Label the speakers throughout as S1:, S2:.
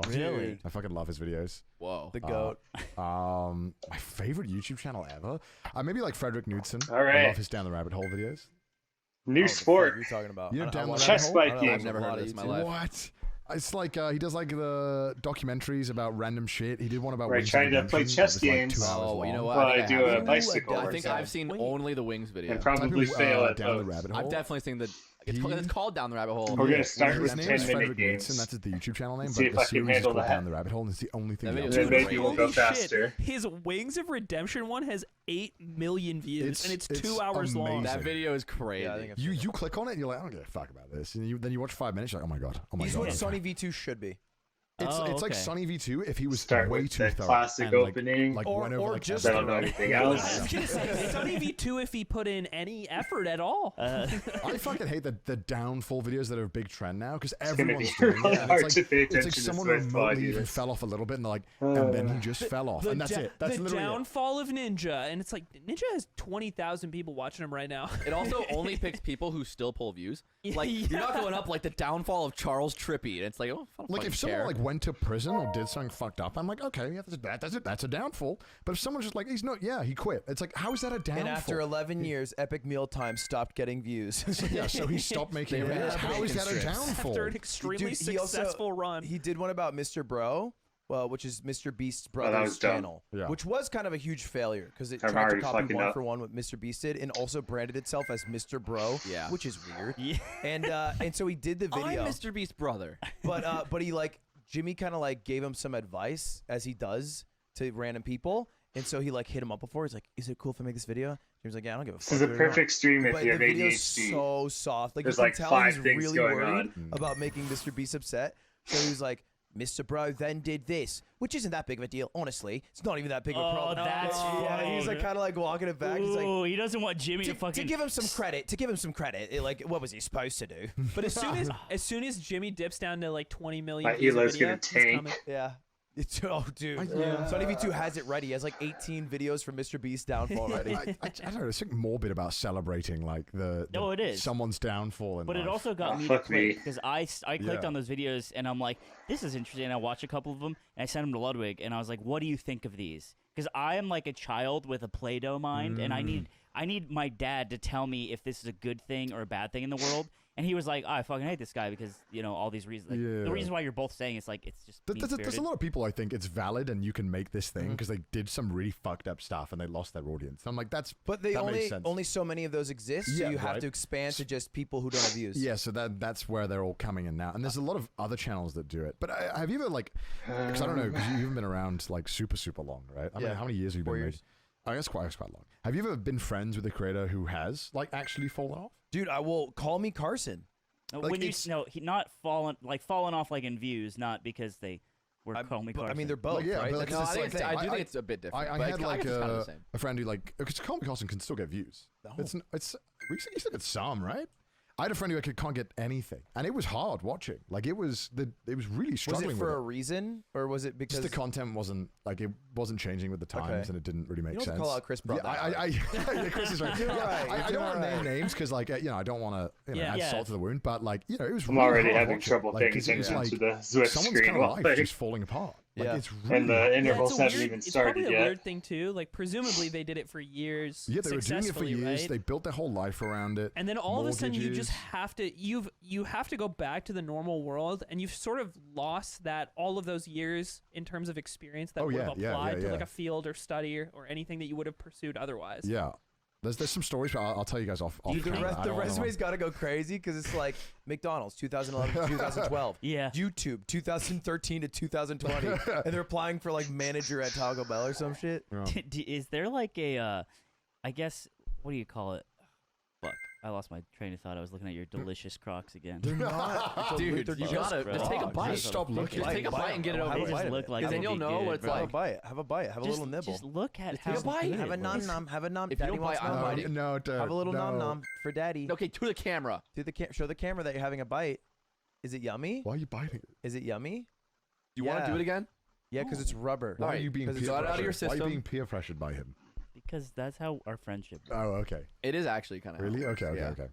S1: Bros.
S2: Really?
S1: I fucking love his videos.
S3: Whoa.
S4: The goat.
S1: My favorite YouTube channel ever? Maybe like Frederick Knudsen.
S5: All
S1: I
S5: right.
S1: love his Down the Rabbit Hole videos.
S5: New
S4: Oh, the fuck
S5: sport.
S4: you're talking about?
S1: You know
S4: I
S1: Down the
S4: watch-
S1: Rabbit
S5: Chess
S1: Hole?
S5: spike
S4: I
S5: game.
S3: I've never heard of this in my life.
S1: What? It's like he does like the documentaries about random shit. He did one about
S5: Right,
S1: Wings of
S5: trying to play
S1: Redemption
S5: chess
S1: that was, like,
S5: games.
S1: 2 hours
S3: Oh, you know
S1: long.
S3: what?
S5: Well, I do a
S3: haven't.
S5: bicycle.
S3: I
S5: or
S3: think I've
S5: something.
S3: seen only the Wings video.
S5: And probably
S1: Type in,
S5: fail at
S1: Down the
S5: both.
S1: Rabbit Hole.
S3: I've definitely seen the.
S1: He-
S3: It's called Down the Rabbit Hole.
S5: We're gonna start
S1: His
S5: with
S1: name
S5: 10
S1: is
S5: minute
S1: Frederick
S5: games.
S1: Knudsen. That's the YouTube channel name.
S5: See
S1: But
S5: if
S1: the
S5: I can
S1: series is
S5: handle
S1: called
S5: that.
S1: Down the Rabbit Hole, and it's the only thing.
S3: That
S1: he
S3: video
S1: does.
S3: is
S5: Then
S3: great.
S5: maybe we'll
S2: Holy
S5: go faster.
S2: shit. His Wings of Redemption one has 8 million views, and it's 2
S1: it's
S2: hours long.
S1: amazing.
S3: That video is crazy.
S4: Yeah, I think I've
S1: You
S4: seen
S1: you click on it and you're like, I don't give a fuck about this, and then you watch 5 minutes, you're like, oh my god, oh my
S4: He's
S1: god.
S4: what
S1: I'm
S4: Sonny V2 should be.
S1: It's
S2: Oh,
S1: like
S2: okay.
S1: Sonny V2 if he was
S5: Start
S1: way
S5: with
S1: too
S5: the
S1: thorough.
S5: classic
S1: and, like-
S5: opening.
S1: Like,
S4: Or-
S1: went over,
S4: or
S1: like,
S4: just-
S5: I don't know anything
S2: I
S5: else.
S2: was gonna say Sonny V2 if he put in any effort at all.
S1: I fucking hate the downfall videos that are a big trend now because
S5: gonna
S1: everyone's
S5: be
S1: doing
S5: really
S1: it. And
S5: hard
S1: it's
S5: to
S1: like,
S5: pay
S1: it's like
S5: attention to
S1: someone
S5: Swift while I
S1: remotely
S5: do
S1: even
S5: this.
S1: fell off a little bit and they're like, and then he just fell off. And that's it. That's
S2: the
S1: literally it.
S2: downfall of Ninja, and it's like Ninja has 20,000 people watching him right now.
S3: It also only picks people who still pull views. Like you're not going up like the downfall of Charles Trippy. And it's like, oh, I don't
S1: Like
S3: fucking
S1: if someone
S3: care.
S1: like went to prison or did something fucked up, I'm like, okay, yeah, that's a downfall. But if someone's just like, he's not, yeah, he quit. It's like, how is that a downfall?
S4: And after 11 years, Epic Mealtime stopped getting views.
S1: Yeah, so he stopped making
S3: They ran
S1: videos.
S3: out of
S1: How is that a
S4: bacon strips.
S1: downfall?
S2: After an extremely
S4: Dude, he also-
S2: successful run.
S4: He did one about Mr. Bro, well, which is Mr. Beast's
S5: that
S4: brother's
S5: was dumb.
S4: channel,
S1: Yeah.
S4: which was kind of a huge failure because it
S5: I'm
S4: tried to
S5: already
S4: copy
S5: fucking
S4: one
S5: up.
S4: for one what Mr. Beast did, and also branded itself as Mr. Bro,
S3: Yeah.
S4: which is weird.
S2: Yeah.
S4: And so he did the
S3: I'm
S4: video,
S3: Mr. Beast's brother.
S4: but he like Jimmy kind of like gave him some advice as he does to random people, and so he like hit him up before. He's like, "Is it cool if I make this video?" Jimmy's like, "Yeah, I don't give a fuck."
S5: This is a
S4: dude."
S5: perfect stream if
S4: But
S5: you
S4: the
S5: have
S4: video's
S5: ADHD.
S4: so soft. Like
S5: There's
S4: you can
S5: like
S4: tell
S5: 5
S4: he's
S5: things
S4: really
S5: going
S4: worried
S5: on.
S4: about making Mr. Beast upset. So he was like, Mr. Bro then did this, which isn't that big of a deal. Honestly, it's not even that big of a
S6: Oh,
S4: problem.
S6: that's
S4: yeah. He's like
S6: funny.
S4: kind of like walking it back. He's like,
S6: Ooh, he doesn't want Jimmy to
S4: to
S6: fucking
S4: give him some credit. Like, what was he supposed to do?
S2: But as soon as Jimmy dips down to like 20 million
S5: My
S2: views a
S5: Elo's
S2: video,
S5: gonna
S2: he's
S5: tank.
S2: coming.
S4: Yeah. Oh, dude.
S1: Yeah.
S4: Sonny V2 has it ready. He has like 18 videos from Mr. Beast's downfall ready.
S1: I don't know. There's something morbid about celebrating like the
S6: No, it is.
S1: someone's downfall in
S6: But
S1: life.
S6: it also got
S5: Oh,
S6: me to
S5: fuck me.
S6: click because I clicked
S1: Yeah.
S6: on those videos and I'm like, this is interesting. And I watched a couple of them and I sent them to Ludwig and I was like, what do you think of these? Because I am like a child with a Play-Doh mind and I need my dad to tell me if this is a good thing or a bad thing in the world. And he was like, I fucking hate this guy because, you know, all these reasons. Like,
S1: Yeah.
S6: The reason why you're both saying it's like, it's just
S1: There's a
S6: mean-spirited.
S1: lot of people I think it's valid and you can make this thing because they did some really fucked up stuff and they lost their audience. I'm like, that makes sense.
S4: only so many of those exist, so
S1: Yeah,
S4: you have
S1: right.
S4: to expand to just people who don't have views.
S1: Yeah, so that's where they're all coming in now, and there's a lot of other channels that do it. But have you ever like? Because I don't know, because you haven't been around like super long, right? I mean,
S4: Yeah.
S1: how many years have you
S4: 4
S1: been?
S4: years.
S1: I guess quite long. Have you ever been friends with a creator who has like actually fallen off?
S4: Dude, I will call me Carson.
S6: No,
S1: like,
S6: when you
S1: it's-
S6: no, he not fallen off like in views, not because they were Call Me
S4: But, I
S6: Carson.
S4: mean, they're both,
S1: Like, yeah,
S4: right?
S1: but, like,
S4: That's
S1: it's
S4: the
S1: like-
S4: same thing.
S3: I do
S1: I-
S3: think it's a bit different.
S1: I
S3: but
S1: had
S3: it's
S1: like
S3: kind of the same.
S1: a friend who like because Colin Carson can still get views.
S4: No.
S1: It's we said it's some, right? I had a friend who can't get anything, and it was hard watching. Like it was really
S4: Was
S1: struggling
S4: it
S1: with
S4: for
S1: it.
S4: a reason, or was it because
S1: Just the content wasn't changing with the times,
S4: Okay.
S1: and it didn't really make
S4: you don't
S1: sense.
S4: call out Chris Brown?
S1: Yeah, yeah, Chris is right.
S4: You're
S1: Yeah,
S4: right,
S1: I
S4: you're
S1: don't want to name
S4: right.
S1: names because, like, I don't want to
S6: Yeah.
S1: add
S6: Yeah.
S1: salt to the wound. But like, it was.
S5: I'm
S1: really
S5: already
S1: hard
S5: having
S1: watching.
S5: trouble
S1: Like,
S5: paying
S1: 'cause it was
S5: attention to
S1: like
S5: the Zwift
S1: someone's
S5: screen
S1: kind of
S5: while
S1: life
S5: playing.
S1: just falling apart. Like
S4: Yeah.
S1: it's really
S5: And the
S1: hard.
S5: intervals
S2: it's a
S5: haven't
S2: weird,
S5: even
S2: it's
S5: started
S2: probably a
S5: yet.
S2: weird thing too. Like presumably they did it for years.
S1: Yeah, they were doing it for
S2: successfully,
S1: years.
S2: right?
S1: They built their whole life around it.
S2: And then all of a sudden you just
S1: Mortgages.
S2: have to you have to go back to the normal world, and you've sort of lost that all of those years in terms of experience that
S1: Oh,
S2: would
S1: yeah,
S2: have
S1: yeah,
S2: applied
S1: yeah,
S2: to like
S1: yeah.
S2: a field or study or anything that you would have pursued otherwise.
S1: Yeah, there's some stories, but I'll tell you guys off.
S4: Dude,
S1: camera. I
S4: the
S1: don't wanna-
S4: resume's got to go crazy because it's like McDonald's 2011 to 2012.
S6: Yeah.
S4: YouTube 2013 to 2020. And they're applying for like manager at Taco Bell or some shit.
S1: Yeah.
S6: Is there like a, I guess, what do you call it? Fuck, I lost my train of thought. I was looking at your delicious Crocs again.
S4: They're not.
S3: Dude,
S4: they're
S3: you
S4: just
S3: gotta just take a
S4: frogs.
S3: bite.
S1: Just stop looking.
S3: Just take a bite and get it
S4: Have
S3: over
S4: a
S6: They
S3: with.
S4: bite
S6: just
S4: of
S6: look
S4: it.
S6: like
S3: Because then
S6: they
S3: you'll
S6: would be
S3: know
S6: good,
S3: what it's
S6: bro.
S4: Have a
S3: like.
S4: bite. Have a bite. Have a little nibble.
S6: Just look at
S3: Just
S6: how
S3: take a bite.
S6: good
S4: Have a
S6: it
S4: nom
S6: looks.
S4: nom. Have a nom.
S3: If you
S4: Daddy
S3: don't
S4: wants
S3: bite, I'm
S4: nom.
S3: biting.
S1: No, dude,
S4: Have a little nom
S1: no.
S4: nom for daddy.
S3: Okay, to the camera.
S4: Show the camera that you're having a bite. Is it yummy?
S1: Why are you biting it?
S4: Is it yummy?
S3: You want to
S4: Yeah.
S3: do it again?
S4: Yeah, because it's rubber.
S1: Why
S3: Alright,
S1: are you being
S4: 'cause
S1: peer
S4: it's
S3: got it out of your
S1: pressured? Why are you
S3: system.
S1: being peer pressured by him?
S6: Because that's how our friendship.
S1: Oh, okay.
S3: It is actually kind of
S1: Really? Okay, okay,
S3: Yeah.
S1: okay.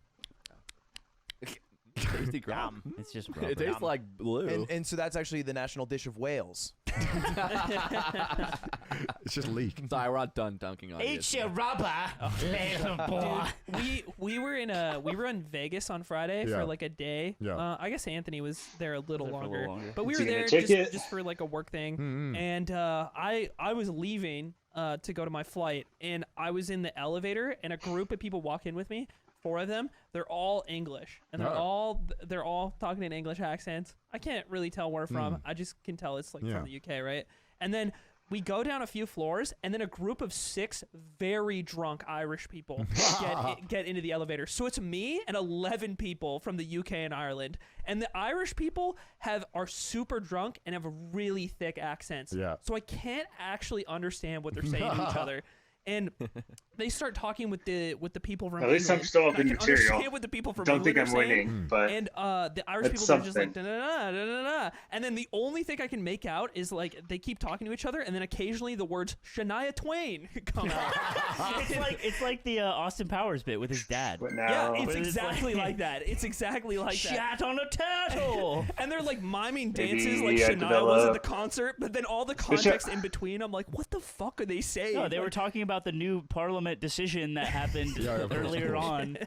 S3: Krispy Kreme.
S6: It's just rubber.
S3: It tastes like blue.
S4: And so that's actually the national dish of Wales.
S1: It's just leak.
S3: Sorry, we're not done dunking on you.
S6: Eat your rubber, little boy.
S2: we were in Vegas on Friday
S1: Yeah.
S2: for like a day.
S1: Yeah.
S2: I guess Anthony was there a little
S6: There for a
S2: longer,
S6: little longer.
S2: but we
S5: Is
S2: were
S5: he gonna
S2: there
S5: take it?
S2: just for like a work thing.
S1: Mm-hmm.
S2: And I was leaving to go to my flight, and I was in the elevator, and a group of people walk in with me. 4 of them. They're all English, and they're all talking in English accents. I can't really tell where from. I just can tell it's like
S1: Yeah.
S2: from the UK, right? And then we go down a few floors, and then a group of 6 very drunk Irish people get into the elevator. So it's me and 11 people from the UK and Ireland. And the Irish people are super drunk and have really thick accents.
S1: Yeah.
S2: So I can't actually understand what they're saying to each other. And they start talking with the people from
S5: At least I'm
S2: England.
S5: still
S2: I
S5: up in
S2: can
S5: material.
S2: understand what the people from
S5: Don't
S2: England
S5: think I'm
S2: are saying.
S5: winning, but
S2: And the Irish
S5: That's
S2: people are just like
S5: something.
S2: da da da da da. And then the only thing I can make out is like they keep talking to each other, and then occasionally the words Shania Twain come out.
S6: It's like the Austin Powers bit with his dad.
S5: but
S2: Yeah,
S5: now
S2: it's
S6: But it's
S2: exactly
S6: like-
S2: like that. It's exactly like that.
S6: Shat on a turtle.
S2: And they're like miming
S5: Maybe
S2: dances like
S5: I
S2: Shania was at the
S5: develop-
S2: concert, but then all the context in between, I'm like, what the fuck are they saying?
S6: No, they were
S2: Like,
S6: talking about the new parliament decision that happened
S1: Yeah, of course,
S6: earlier
S1: of course.
S6: on.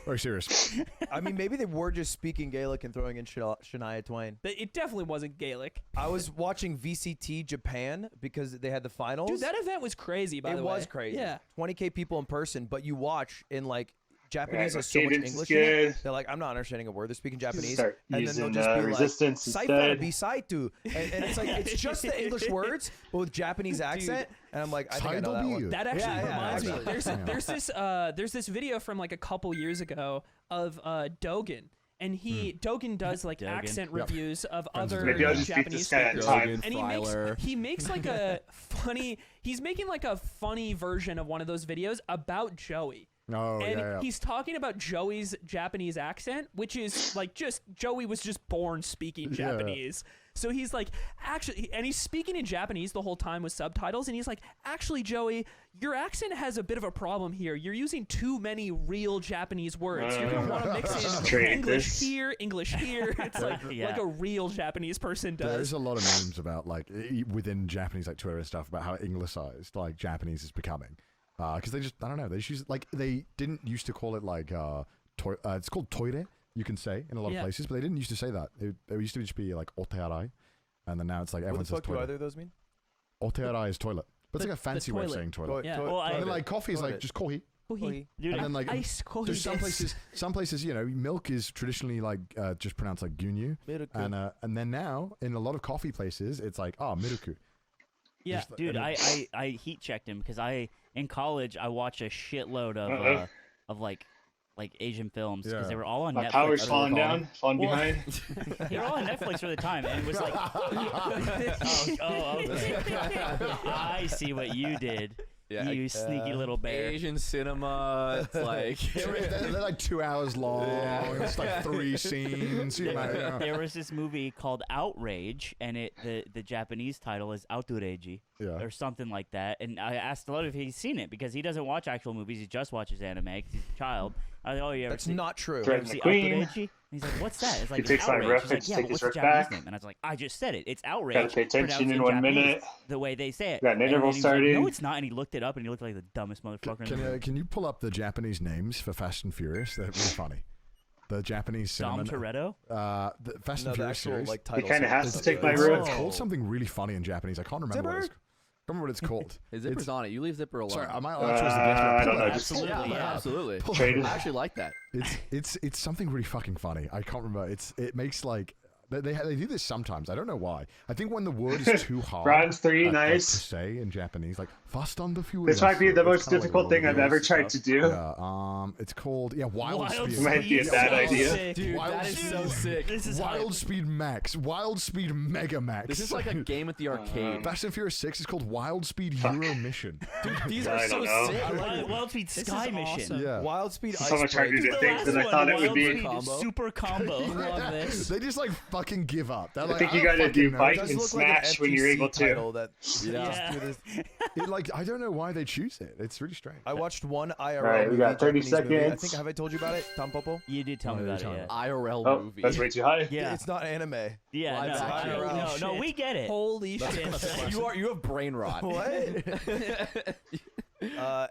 S1: Very serious.
S4: I mean, maybe they were just speaking Gaelic and throwing in Shania Twain.
S2: It definitely wasn't Gaelic.
S4: I was watching VCT Japan because they had the finals.
S2: Dude, that event was crazy, by
S4: it
S2: the way.
S4: was crazy.
S2: Yeah.
S4: 20K people in person, but you watch in like Japanese
S5: Yeah,
S4: has so much
S5: cadence is
S4: English in it.
S5: good.
S4: They're like, I'm not understanding a word. They're speaking Japanese,
S5: Start
S4: and then they'll
S5: using,
S4: just be
S5: resistance
S4: like,
S5: instead.
S4: Bisaitu, and it's like it's just the English words, but with Japanese accent. And I'm like, I think I know that one.
S2: That actually
S4: Yeah,
S2: reminds me.
S4: actually.
S2: There's this video from like a couple years ago of Dogen, and Dogen does like
S6: Dogen.
S2: accent
S1: Yep.
S2: reviews of
S1: Friends
S2: other
S1: of
S5: Maybe I'll
S1: Dogen.
S5: just beat
S2: Japanese
S5: this guy at
S2: speakers.
S5: time.
S2: And
S3: Filer.
S2: he makes like a funny. He's making like a funny version of one of those videos about Joey.
S1: Oh,
S2: And
S1: yeah.
S2: he's talking about Joey's Japanese accent, which is like just Joey was just born speaking
S1: Yeah.
S2: Japanese. So he's like, actually, and he's speaking in Japanese the whole time with subtitles. And he's like, actually, Joey, your accent has a bit of a problem here. You're using too many real Japanese words. You're going to want to mix in
S5: Trade
S2: English
S5: this.
S2: here, English here. It's like,
S6: Yeah.
S2: like a real Japanese person does.
S1: There's a lot of memes about like within Japanese like Twitter and stuff about how anglicized like Japanese is becoming. Because they just, I don't know, they just use, like, they didn't used to call it like, it's called toire, you can say in a lot
S2: Yeah.
S1: of places, but they didn't used to say that. It used to just be like otearai, and then now it's like
S4: What
S1: everyone
S4: the
S1: says
S4: fuck do
S1: toilet.
S4: either of those mean?
S1: Otearai is toilet, but it's
S2: The-
S1: like a fancy
S2: the
S1: way of
S2: toilet.
S1: saying toilet.
S2: Yeah.
S6: Well,
S1: And then
S6: I,
S1: like coffee is like
S4: Toilet.
S1: just kohi.
S2: Kohi.
S6: dude,
S1: And then like
S2: Ice kohi
S1: there's some
S2: desu.
S1: places, you know, milk is traditionally like just pronounced like gunyu, and then now in a lot of coffee places it's like miruku.
S2: Yeah.
S1: Just-
S6: dude,
S1: and
S6: I heat checked him because in college I watched a shitload
S5: Uh-oh.
S6: of like Asian films because
S1: Yeah.
S6: they were all on
S5: My
S6: Netflix.
S5: power's
S6: for the
S5: falling
S6: time.
S5: down, falling
S6: Well-
S5: behind.
S6: They were all on Netflix for the time, and it was like, okay. I see what you did.
S3: Yeah,
S6: you sneaky little bear.
S3: Asian cinema. It's like
S1: they're like 2 hours long. It's like 3 scenes. You know, yeah.
S6: There was this movie called Outrage, and the Japanese title is Outureiji
S1: Yeah.
S6: or something like that. And I asked a lot if he's seen it because he doesn't watch actual movies; he just watches anime 'cause he's a child. I was like, "Oh, you ever
S4: That's
S6: see,
S4: not true.
S5: Threat
S6: ever
S5: the
S6: see
S5: Queen.
S6: Outureiji?" And he's like, "What's that?" It's like,
S5: takes
S6: "It's
S5: my
S6: Outrage."
S5: reference,
S6: He's like, "Yeah,
S5: take
S6: but
S5: his
S6: what's the
S5: work
S6: Japanese
S5: back.
S6: name?" And I was like, "I just said it. It's Outrage."
S5: Gotta pay attention
S6: pronounced
S5: in 1
S6: Japanese,
S5: minute.
S6: The way they say it.
S5: Got
S6: And
S5: an
S6: then
S5: interval
S6: he was like,
S5: starting.
S6: no, it's not. And he looked it up, and he looked like the dumbest motherfucker in the room.
S1: Can you pull up the Japanese names for Fast and Furious? They're really funny. The Japanese
S6: Dom
S1: cinema.
S6: Toretto.
S1: The Fast
S4: No,
S1: and
S4: the
S1: Furious
S4: actual
S1: series.
S4: like
S5: He
S4: title.
S5: kind of has
S1: It's-
S5: to take my
S1: it's-
S5: route.
S1: It's called something really funny in Japanese. I can't remember what it's called.
S3: his zipper's on it. You leave zipper alone.
S1: Sorry, am I allowed to choose the guess?
S5: I don't
S1: Pull
S5: know.
S1: it.
S5: Just
S6: Absolutely,
S3: yeah,
S6: yeah.
S3: absolutely.
S5: Traded.
S3: I actually like that.
S1: It's something really fucking funny. I can't remember. It makes like they do this sometimes. I don't know why. I think when the word is too hard.
S5: Bronze 3,
S1: to
S5: nice.
S1: say in Japanese, like Fast and the Furious.
S5: This might be the
S1: It's
S5: most
S1: kinda like
S5: difficult thing I've
S1: Rolling
S5: ever
S1: Hills
S5: tried to
S1: stuff.
S5: do.
S1: Yeah. It's called Wild
S6: Wild
S1: Speed.
S6: Speed.
S5: Might be a bad
S6: So
S5: idea.
S6: sick.
S3: Dude,
S1: Wild
S3: that is so
S1: Speed.
S3: sick.
S6: This is
S1: Wild Speed Max. Wild Speed Mega Max.
S3: This is like a game at the arcade.
S1: Fast and Furious 6 is called Wild Speed Euro Mission.
S3: Dude, these
S5: I
S3: are so
S5: don't know.
S3: sick.
S6: Wild Speed
S2: This is
S6: Sky Mission.
S2: awesome.
S1: Yeah.
S4: Wild Speed
S5: So
S4: Ice
S5: much harder
S4: Break.
S5: to
S6: The
S5: think
S6: last
S5: than I
S6: one,
S5: thought it would
S6: Wild
S5: be.
S6: Speed
S3: Combo.
S6: Super Combo.
S2: Love this.
S1: They just like fucking give up. They're
S5: I
S1: like,
S5: think you
S1: don't
S5: gotta do
S1: fucking know.
S5: bike
S4: It does
S5: and
S4: look like an
S5: smash when you're
S4: FGC
S5: able to.
S4: title that
S3: Yeah.
S4: just do this.
S1: Like, I don't know why they choose it. It's really strange.
S4: I watched one IRL
S5: Alright, we
S4: movie,
S5: got 30
S4: Japanese movie. I
S5: seconds.
S4: think have I told you about it, Tom Popo?
S6: You did tell me
S1: No,
S6: about
S1: you
S6: it.
S1: told
S6: Yeah.
S3: IRL
S5: Oh,
S3: movie.
S5: that's way too high.
S6: Yeah.
S4: It's not anime.
S6: Yeah.
S3: Live
S6: No,
S3: action.
S6: no,
S2: Holy
S6: no,
S2: shit.
S6: we get it.
S2: Holy shit.
S3: you have brain rot.
S4: What?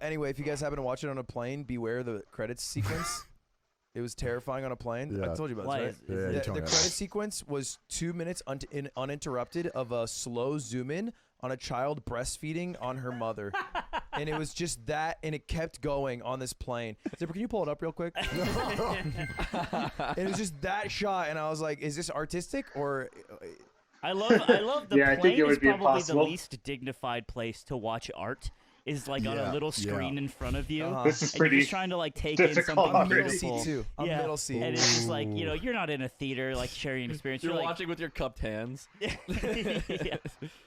S4: Anyway, if you guys happen to watch it on a plane, beware the credits sequence. It was terrifying on a plane. I
S1: Yeah.
S4: told you about
S6: Why
S4: this, right?
S6: is
S1: Yeah,
S6: it-
S1: you
S4: The
S1: told me
S4: credit
S1: about that.
S4: sequence was 2 minutes uninterrupted of a slow zoom in on a child breastfeeding on her mother. And it was just that, and it kept going on this plane. Zipper, can you pull it up real quick? And it was just that shot, and I was like, is this artistic or...
S6: I love the
S5: Yeah, I think
S6: plane
S5: it would
S6: is
S5: be
S6: probably
S5: impossible.
S6: the least dignified place to watch art. Is like on
S1: Yeah,
S6: a little screen
S1: yeah.
S6: in front of you.
S4: Uh-huh.
S5: This is
S6: And you're
S5: pretty
S6: just trying to like take in
S5: difficult
S6: something
S4: I'm middle
S5: already.
S6: beautiful.
S4: seat, too. I'm
S6: Yeah.
S4: middle seat.
S6: And it's just like, you're not in a theater like sharing an experience.
S3: You're
S6: like,
S3: watching with your cupped hands.
S6: Yeah.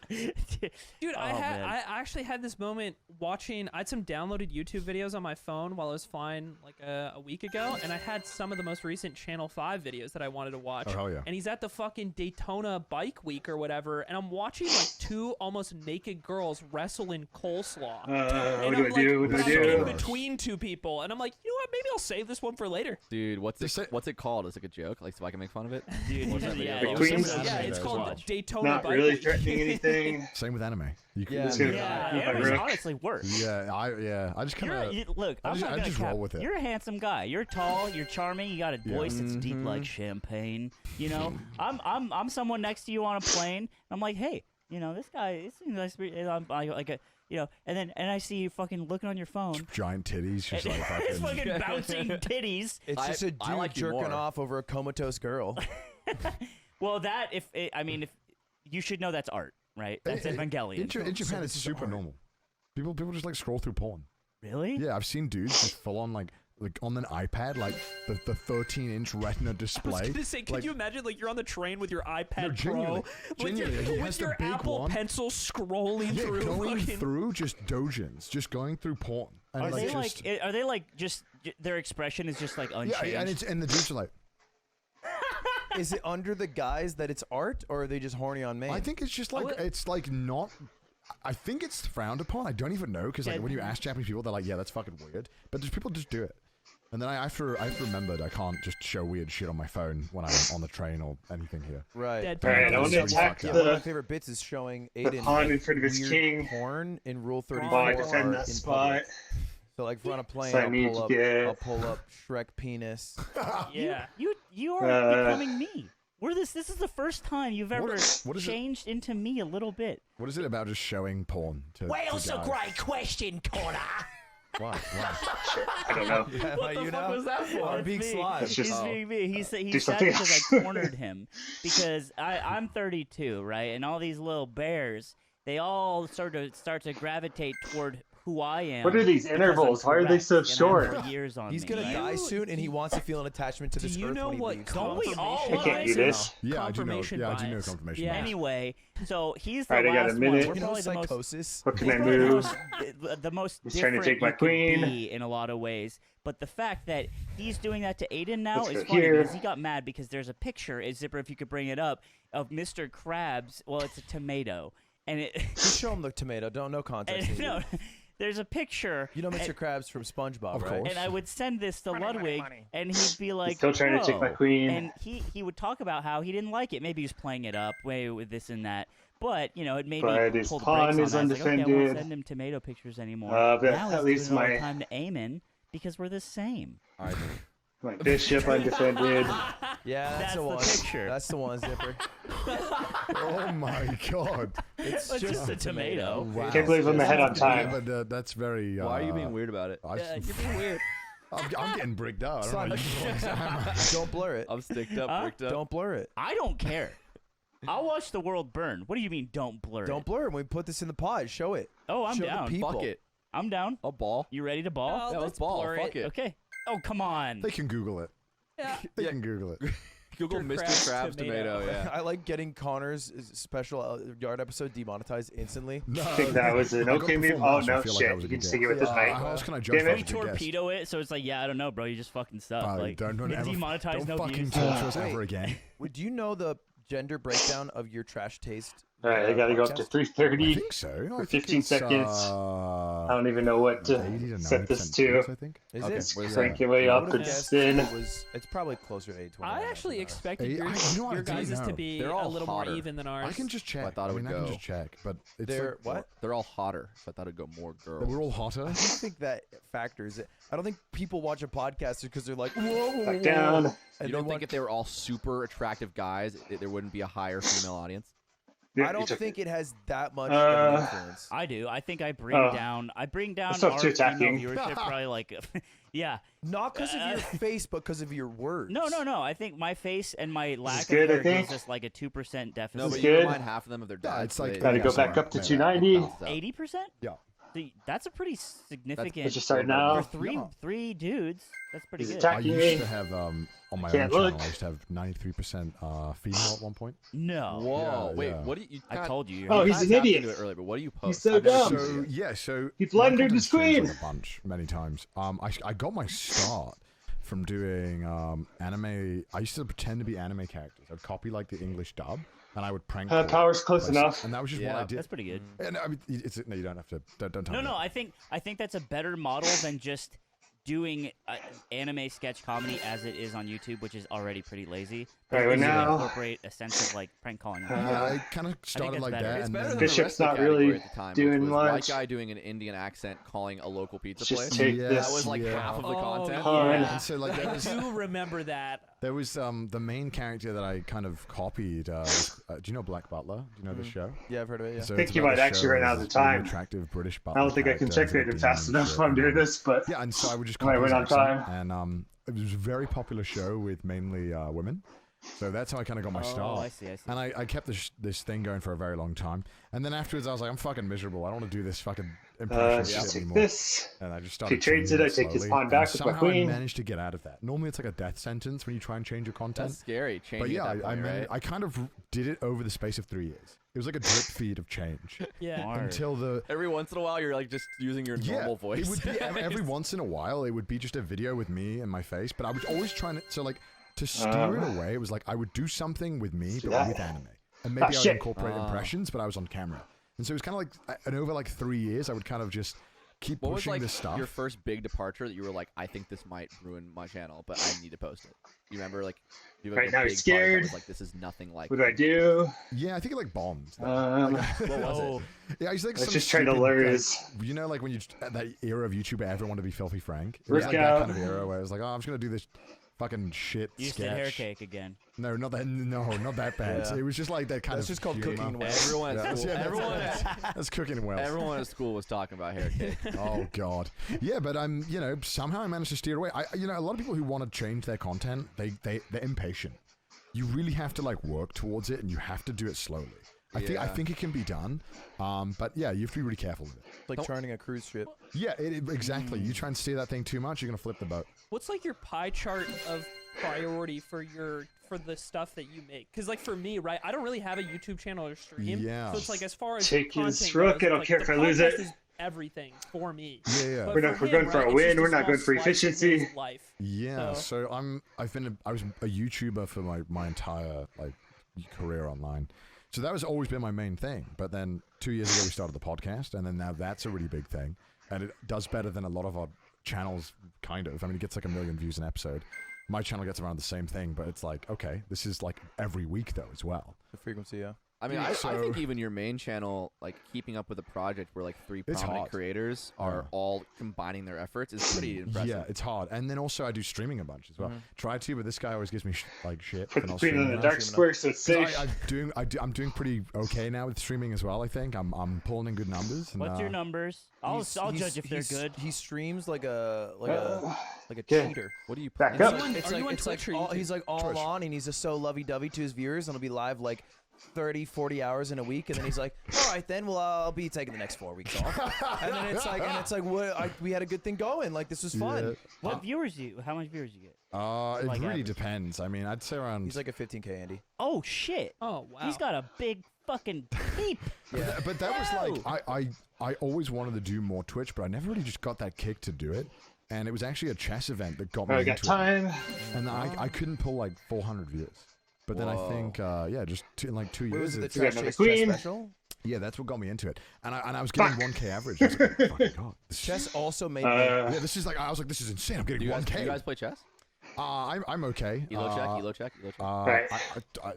S2: Dude,
S6: Oh,
S2: I
S6: man.
S2: actually had this moment watching. I had some downloaded YouTube videos on my phone while I was flying like a week ago, and I had some of the most recent Channel 5 videos that I wanted to watch.
S1: Oh, hell yeah.
S2: And he's at the fucking Daytona Bike Week or whatever, and I'm watching like two almost naked girls wrestle in coleslaw.
S5: What
S2: and
S5: do
S2: I'm
S5: I do? What do I
S2: like,
S5: do?
S2: in between two people, and I'm like, you know what? Maybe I'll save this one for later.
S3: Dude, what's
S1: They say-
S3: it called? It's like a joke, like so I can make fun of it.
S6: Dude,
S3: What's that
S6: yeah,
S3: video
S6: it
S3: called?
S6: was
S5: Queens?
S6: some-
S2: Yeah,
S1: Anime
S2: it's
S1: as
S2: called
S1: well.
S2: Daytona
S5: Not
S2: Bike
S5: really
S2: Week.
S5: threatening anything.
S1: Same with anime. You can,
S4: Yeah.
S5: Just gonna-
S6: Yeah,
S5: If I
S6: it was
S5: rook.
S6: honestly worse.
S1: I just kind of.
S6: Look,
S1: I
S6: I'm
S1: just-
S6: not
S1: I
S6: gonna
S1: just
S6: cap.
S1: roll with it.
S6: You're a handsome guy. You're tall. You're charming. You got a
S1: Yeah.
S6: voice that's deep like champagne. You know, I'm someone next to you on a plane. I'm like, hey, this guy. It seems nice. I'm like a, and I see you fucking looking on your phone.
S1: giant titties, just like
S6: It's
S1: fucking.
S6: fucking bouncing titties.
S4: It's just a dude
S3: I like you
S4: jerking
S3: more.
S4: off over a comatose girl.
S6: Well, if you should know that's art, right? That's Evangelion.
S1: In Japan, it's super normal. People just like scroll through porn.
S6: Really?
S1: Yeah, I've seen dudes just full on like on an iPad, like the 13-inch Retina
S2: I was
S1: display.
S2: gonna say, can
S1: like,
S2: you imagine like you're on the train with your iPad
S1: No, genuinely.
S2: Pro, with
S1: Genuinely, he
S2: your,
S1: has
S2: with
S1: the
S2: your
S1: big
S2: Apple
S1: one.
S2: Pencil scrolling
S1: Yeah,
S2: through
S1: going
S2: fucking.
S1: through just dojins, just going through porn, and
S6: Are
S1: like
S6: they
S1: just
S6: like? Are they like just their expression is just like unchanged?
S1: yeah, and the dudes are like,
S4: Is it under the guise that it's art, or are they just horny on main?
S1: I think it's just like it's like not. I think it's frowned upon. I don't even know because like
S6: Yeah.
S1: when you ask Japanese people, they're like, yeah, that's fucking weird. But there's people just do it. And then I've remembered I can't just show weird shit on my phone when I'm on the train or anything here.
S4: Right.
S2: Dead
S5: All right, I
S2: That's
S5: want to
S1: really
S5: attack
S1: fucked up.
S4: One of my
S5: the
S4: favorite bits is showing Aiden
S5: pawn in front of his
S4: weird
S5: king.
S4: porn in Rule 34.
S5: while I defend
S4: art
S5: that
S4: in
S5: spot.
S4: public. So like if we're on a plane,
S5: So I need to get-
S4: I'll pull up Shrek penis.
S2: Yeah.
S6: You are becoming me. This is the first time you've ever
S1: what is it?
S6: changed into me a little bit.
S1: What is it about just showing porn to?
S7: What's
S1: to
S7: a
S1: guys?
S7: great question, Connor?
S1: Why?
S5: I don't know.
S4: Yeah,
S3: What the fuck was that for?
S4: I'm being
S6: It's me.
S4: sly.
S5: That's just-
S6: He's being me. He's
S5: Do
S6: sad
S5: something
S6: because
S5: else.
S6: I cornered him because I'm 32, right? And all these little bears, they all start to gravitate toward who I am.
S5: What are these
S6: because
S5: intervals?
S6: I'm
S5: Why are they
S6: correct
S5: so
S6: and I have
S5: short?
S6: more years on
S4: He's
S6: me,
S4: gonna
S6: right?
S4: die soon, and he wants to feel an attachment to
S2: Do
S4: this
S2: you
S4: earth
S2: know
S4: when he
S2: what
S4: leaves.
S6: Don't we all
S2: confirmation
S5: I can't
S2: bias
S5: do
S2: is?
S5: this.
S1: Yeah, I do know.
S2: Confirmation
S1: Yeah, I do know
S2: bias.
S1: confirmation.
S2: Yeah.
S1: bias.
S6: Anyway, so he's the
S5: Alright, I got a
S6: last
S5: minute.
S6: one.
S4: You
S6: We're
S4: know
S6: probably the most
S4: psychosis.
S5: What can I
S6: He's probably
S5: move?
S6: the most
S5: He's trying to
S6: different
S5: take my
S6: you could
S5: queen.
S6: be in a lot of ways. But the fact that he's doing that to Aiden now
S5: Let's
S6: is
S5: go
S6: funny
S5: here.
S6: because he got mad because there's a picture, Zipper, if you could bring it up, of Mr. Krabs. Well, it's a tomato, and it.
S4: Just show him the tomato. Don't know context.
S6: and,
S4: needed.
S6: no, there's a picture.
S4: You know Mr.
S6: and,
S4: Krabs from SpongeBob,
S1: Of
S4: right?
S1: course.
S6: and I would send this to Ludwig, and he'd be like,
S5: still trying to take my
S6: "Whoa."
S5: queen.
S6: And he would talk about how he didn't like it. Maybe he was playing it up, way with this and that. But it made
S5: But
S6: me
S5: his
S6: pull the
S5: pawn
S6: brakes on
S5: is
S6: that. It's like, okay, I won't
S5: undefended.
S6: send him tomato pictures anymore.
S5: But
S6: now
S5: at
S6: he's
S5: least
S6: doing all the
S5: my-
S6: time to Eamon because we're the same.
S3: All right.
S5: My bishop undefended.
S4: Yeah, that's
S6: That's
S4: the
S6: the
S4: one.
S6: picture.
S4: That's the one, Zipper.
S1: Oh my god!
S4: It's
S6: It's just a tomato.
S1: Wow.
S5: Can't believe I'm ahead on
S1: Yeah,
S5: time.
S1: but that's very.
S3: Why are you being weird about it?
S1: I,
S2: You're being weird.
S1: I'm getting bricked out. I don't know.
S4: Don't blur it.
S5: Oh,
S3: I'm sticked up,
S6: Huh?
S3: bricked up.
S4: Don't blur it.
S6: I don't care. I'll watch the world burn. What do you mean, don't blur
S4: Don't
S6: it?
S4: blur it. When we put this in the pod, show it.
S6: Oh, I'm
S4: show
S6: down.
S4: The people.
S3: Fuck it.
S6: I'm down.
S3: A ball.
S6: You ready to ball?
S2: Oh,
S3: Yeah, let's
S2: let's
S3: ball.
S2: blur
S3: Fuck it.
S6: Okay. Oh, come on.
S1: They can Google it.
S2: Yeah.
S1: They can Google it.
S3: Google
S2: Mr.
S3: Mr.
S2: Krabs
S3: Krabs
S2: tomato.
S3: tomato. Yeah.
S4: I like getting Connor's special yard episode demonetized instantly.
S1: No,
S5: I think that was an
S1: I got
S5: okay
S1: the
S5: move.
S1: full
S5: Oh
S1: match, I
S5: no,
S1: feel like that
S5: shit!
S1: was a
S5: You can
S1: good
S5: stick it
S1: guess.
S5: with this
S4: Yeah,
S5: knight.
S1: How else can I
S5: Damn
S1: judge
S5: it.
S1: that
S6: We
S1: was a good guess?
S6: torpedo it, so it's like, yeah, I don't know, bro. You just fucking suck.
S1: Oh,
S6: like,
S1: don't ever,
S6: demonetized,
S1: don't
S6: no
S1: fucking
S6: views.
S1: torture us
S4: Wait.
S1: ever again.
S4: Do you know the gender breakdown of your trash taste?
S5: All right, I gotta go up to
S4: podcast?
S1: I
S5: 330
S1: think so.
S5: for
S1: I think
S5: 15
S1: it's,
S5: seconds. I don't even know what
S1: 80
S5: to
S1: to
S5: set this
S1: 90%
S5: to.
S1: votes, I think.
S4: Is
S3: Okay,
S4: it?
S3: what is
S1: Yeah.
S5: Crank your way
S4: I
S5: up.
S4: would've
S5: It's
S4: guessed
S5: thin.
S4: it's probably closer to 820.
S2: I actually expected
S1: Hey,
S2: yours,
S1: you know what, I
S2: your
S1: didn't
S2: guys' to
S1: know.
S2: be
S3: They're
S2: a
S3: all
S2: little
S3: hotter.
S2: more even than ours.
S1: I can just check.
S3: I thought it would
S1: I can
S3: go.
S1: just check, but it's
S4: They're
S1: like,
S4: what?
S3: They're all hotter, so I thought it'd go more girls.
S1: we're all hotter.
S4: I don't think that factors it. I don't think people watch a podcast because they're like, whoa,
S5: Back down.
S4: And
S3: You
S4: they
S3: don't think
S4: want-
S3: if they were all super attractive guys, there wouldn't be a higher female audience?
S5: Yeah,
S4: I
S5: you
S4: don't
S5: took
S4: think
S5: it.
S4: it has that much of an influence.
S6: I do. I think I bring
S5: Oh.
S6: down
S5: That's
S6: our
S5: not too
S6: female
S5: attacking.
S6: viewership probably like yeah.
S4: Not because of your face, but because of your words.
S6: No. I think my face and my lack of
S5: good, I
S6: hair gives
S5: think.
S6: us like a 2% deficit.
S3: No, but
S5: is
S3: you
S5: good.
S3: remind half of them of their
S1: Yeah,
S3: dads.
S1: it's like-
S3: so
S5: Gotta
S3: they-
S5: go
S1: Yeah,
S5: back
S1: sorry.
S5: up to
S1: Yeah,
S5: 290.
S3: balances out.
S6: 80%?
S1: Yeah.
S6: That's a pretty significant.
S5: Let's just start now.
S6: for three dudes. That's pretty
S5: He's
S6: good.
S1: I
S5: attacking
S1: used
S5: me.
S1: to have on my own
S5: Can't
S1: channel.
S5: look.
S1: I used to have 93% female at one point.
S6: No.
S3: Whoa,
S1: Yeah,
S3: wait,
S1: yeah.
S3: what do you?
S6: I
S3: kinda-
S6: told you.
S5: Oh,
S6: you're
S5: he's
S3: kinda
S5: an
S3: tapped
S5: idiot.
S3: into it earlier, but what do you post?
S5: He's so
S3: I've never
S5: dumb.
S3: seen
S1: So
S3: it.
S1: yeah, so
S5: He
S1: my
S5: blundered the
S1: content's changed,
S5: screen.
S1: like, a bunch, many times. I got my start from doing anime. I used to pretend to be anime characters. I'd copy like the English dub, and I would prank. call
S5: Power's close
S1: places.
S5: enough.
S1: And that was just what
S3: Yeah,
S1: I did.
S6: That's pretty good.
S1: And I mean, no, you don't have to. Don't tell
S6: No,
S1: me
S6: no.
S1: that.
S6: I think that's a better model than just doing anime sketch comedy as it is on YouTube, which is already pretty lazy. But
S5: Right,
S6: at
S5: well,
S6: least you
S5: now-
S6: incorporate a sense of like prank calling.
S1: Yeah, I kind of started
S6: that's
S1: like
S6: better.
S1: that,
S3: It's
S1: and
S3: better
S1: then
S3: than
S5: Bishop's
S3: the rest of
S5: not
S3: the category
S5: really
S3: at the time,
S5: doing
S3: which was
S5: much.
S3: white guy doing an Indian accent calling a local pizza
S5: Just
S3: place.
S5: take
S1: Yes,
S5: this.
S3: That was like
S1: yeah.
S3: half of the
S2: Oh,
S3: content.
S2: yeah.
S1: And so like
S2: I do remember that.
S1: there was the main character that I kind of copied. Do you know Black Butler? Do you know the show?
S4: Yeah, I've heard of it. Yeah.
S1: So
S5: I think
S1: it's
S5: you
S1: about
S5: might
S1: a
S5: actually
S1: show
S5: right
S1: where
S5: now
S1: this
S5: at the
S1: really
S5: time.
S1: attractive British
S5: I
S1: butler
S5: don't think I can
S1: character
S5: check
S1: is a
S5: rate him fast
S1: demon and
S5: enough
S1: shit,
S5: while I'm
S1: and,
S5: doing this, but
S1: Yeah, and so I would just
S5: When I
S1: copy his
S5: went on
S1: accent, and it was a very popular show with mainly women. So that's how I kind of got my start.
S6: I see.
S1: And I kept this thing going for a very long time. And then afterwards, I was like, I'm fucking miserable. I don't want to do this fucking impression
S5: just
S1: shit
S5: take
S1: anymore.
S5: this.
S1: And I just
S5: He
S1: started
S5: trades
S1: changing
S5: it, I take his
S1: slowly,
S5: pawn
S1: and
S5: back with my
S1: somehow
S5: queen.
S1: I managed to get out of that. Normally, it's like a death sentence when you try and change your content.
S3: That's scary.
S1: But
S3: Changing
S1: yeah,
S3: at that
S1: I
S3: point, right?
S1: I kind of did it over the space of 3 years. It was like a drip feed of change
S2: Yeah.
S6: Smart.
S1: until the
S3: Every once in a while, you're like just using your normal voice.
S1: It would be every once in a while. It would be just a video with me and my face, but I was always trying to. So like to steer it away, it was like I would do something with me, but
S5: Yeah.
S1: with anime, and maybe I would
S5: shit.
S1: incorporate impressions, but I was on camera. And so it was kind of like, and over like 3 years, I would kind of just keep
S3: What was
S1: pushing
S3: like
S1: this stuff.
S3: your first big departure that you were like, I think this might ruin my channel, but I need to post it? You remember like, you have,
S5: Right
S3: like,
S5: now
S3: a
S5: he's
S3: big part that
S5: scared.
S3: was like, this is nothing like.
S5: What do I do?
S1: Yeah, I think it like bombed. though.
S3: What was
S6: Oh,
S3: it?
S1: Yeah, I used to like
S5: Let's
S1: some
S5: just try to
S1: stupid,
S5: lure
S1: like,
S5: his
S1: you know, like when you at that era of YouTube, where everyone wanted to be Filthy Frank. It was like
S5: Workout.
S1: that kind of era where it was like, oh, I'm just gonna do this fucking shit
S6: you just
S1: sketch.
S6: did hair cake again.
S1: No, not that. No, not that bad.
S4: Yeah.
S1: It was just like that kind
S4: That's
S1: of.
S4: just called
S1: humor.
S4: cooking well.
S3: Everyone
S1: Yeah,
S3: at school.
S1: that's-
S3: everyone
S1: that's cooking well.
S3: everyone at school was talking about hair cake.
S1: Oh God, yeah, but I'm, somehow I managed to steer away. A lot of people who want to change their content, they're impatient. You really have to like work towards it, and you have to do it slowly. I
S3: Yeah.
S1: think it can be done, but yeah, you have to be really careful with it.
S4: It's like charting a cruise ship.
S1: Yeah, exactly. You try and steer that thing too much, you're gonna flip the boat.
S2: What's like your pie chart of priority for the stuff that you make? Because like for me, right, I don't really have a YouTube channel or stream.
S1: Yeah.
S2: So it's like as far as
S5: Take his
S2: content
S5: rook,
S2: goes,
S5: I don't
S2: like,
S5: care
S2: the
S5: if I lose
S2: podcast
S5: it.
S2: Is everything for me.
S1: Yeah.
S2: But
S5: We're not-
S2: for
S5: we're going
S2: him,
S5: for a
S2: right,
S5: win,
S2: it's just
S5: we're
S2: a
S5: not
S2: small
S5: going for
S2: slice of his
S5: efficiency.
S2: life.
S1: Yeah,
S2: So-
S1: so I was a YouTuber for my entire like career online. So that was always been my main thing. But then 2 years ago we started the podcast, and then now that's a really big thing, and it does better than a lot of our channels. Kind of. I mean, it gets like 1 million views an episode. My channel gets around the same thing, but it's like, okay, this is like every week though as well.
S4: The frequency, yeah.
S3: I mean, I think even your main channel, like keeping up with the project, where like 3
S1: It's
S3: prominent
S1: hard.
S3: creators are
S1: Yeah.
S3: all combining their efforts, is pretty impressive.
S1: Yeah, it's hard. And then also I do streaming a bunch as well. Try to, but this guy always gives me shit.
S5: Put
S1: for
S5: the
S1: not
S5: queen in
S1: streaming
S5: the
S1: enough.
S5: dark square so it's
S1: 'Cause
S5: safe.
S1: I'm doing pretty okay now with streaming as well. I think I'm pulling in good numbers. And,
S6: What's your numbers? I'll
S4: He's-
S6: judge if they're good.
S4: He streams like a
S5: Okay.
S4: cheater.
S3: What do you
S5: Back
S3: plan?
S5: up.
S2: Are you on-
S4: It's
S2: are you
S4: like
S2: on
S4: it's like
S2: Twitch or
S4: all,
S2: YouTube?
S4: he's like all
S1: Twitch.
S4: on, and he's just so lovey-dovey to his viewers, and he'll be live like 30, 40 hours in a week, and then he's like, all right, then, well, I'll be taking the next 4 weeks off. And then it's like, what? We had a good thing going. Like, this was fun.
S6: What viewers do you? How much viewers do you get?
S1: It
S6: Like
S1: really
S6: average.
S1: depends. I mean, I'd say around.
S4: He's like a 15K, Andy.
S6: Oh shit!
S2: Oh wow.
S6: He's got a big fucking heap.
S1: But that was like I always wanted to do more Twitch, but I never really just got that kick to do it. And it was actually a chess event that got me
S5: I
S1: into
S5: got time.
S1: it. And I couldn't pull like 400 viewers. But then I
S3: Whoa.
S1: think, just in like 2
S4: What
S1: years,
S4: was it, the
S1: it's-
S5: got
S4: Trash
S5: another
S4: Chase Chess
S5: queen.
S4: special?
S1: yeah, that's what got me into it. And I was getting 1K average. I was like, oh, fucking god. This is-
S4: Chess also made me.
S1: yeah, this is like, I was like, this is insane. I'm
S3: Do
S1: getting
S3: you guys,
S1: 1K.
S3: do you guys play chess?
S1: I'm okay.
S3: Elo check, elo check, elo check.
S5: Right.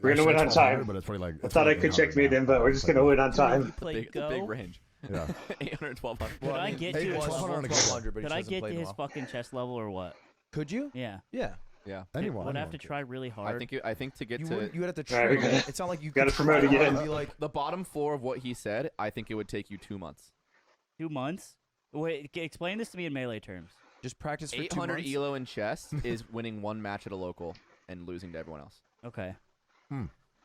S5: We're
S1: I
S5: gonna win
S1: said
S5: on
S1: 1200,
S5: time.
S1: But it's probably like,
S5: I
S1: it's
S5: thought I
S1: probably
S5: could
S1: 800
S5: checkmate
S1: now,
S5: him, but we're just gonna win on
S2: You
S5: time.
S2: play
S3: Big,
S2: Go.
S3: big range.
S1: Yeah.
S3: 800, 1200.
S6: Could I get
S1: Hey,
S6: to his
S1: 1200
S6: level?
S1: on a
S4: 1200, but he
S6: Could I
S4: hasn't
S6: get
S4: played
S6: to
S4: in a
S6: his
S4: while.
S6: fucking chess level or what?
S4: Could you?
S6: Yeah.
S4: Yeah.
S3: Yeah.
S1: Anyone.
S6: Would I have to try really hard?
S3: I think to get
S4: You
S3: to
S4: would. You would have to
S5: All right, we
S4: train.
S5: gotta-
S4: It's not like you
S5: gotta
S4: could
S5: promote
S4: try
S5: again.
S4: and be like,
S3: the bottom floor of what he said, I think it would take you 2 months.
S6: 2 months? Wait, explain this to me in melee terms.
S4: just practice for 2
S3: 800
S4: months.
S3: elo in chess is winning one match at a local and losing to everyone else.
S6: Okay.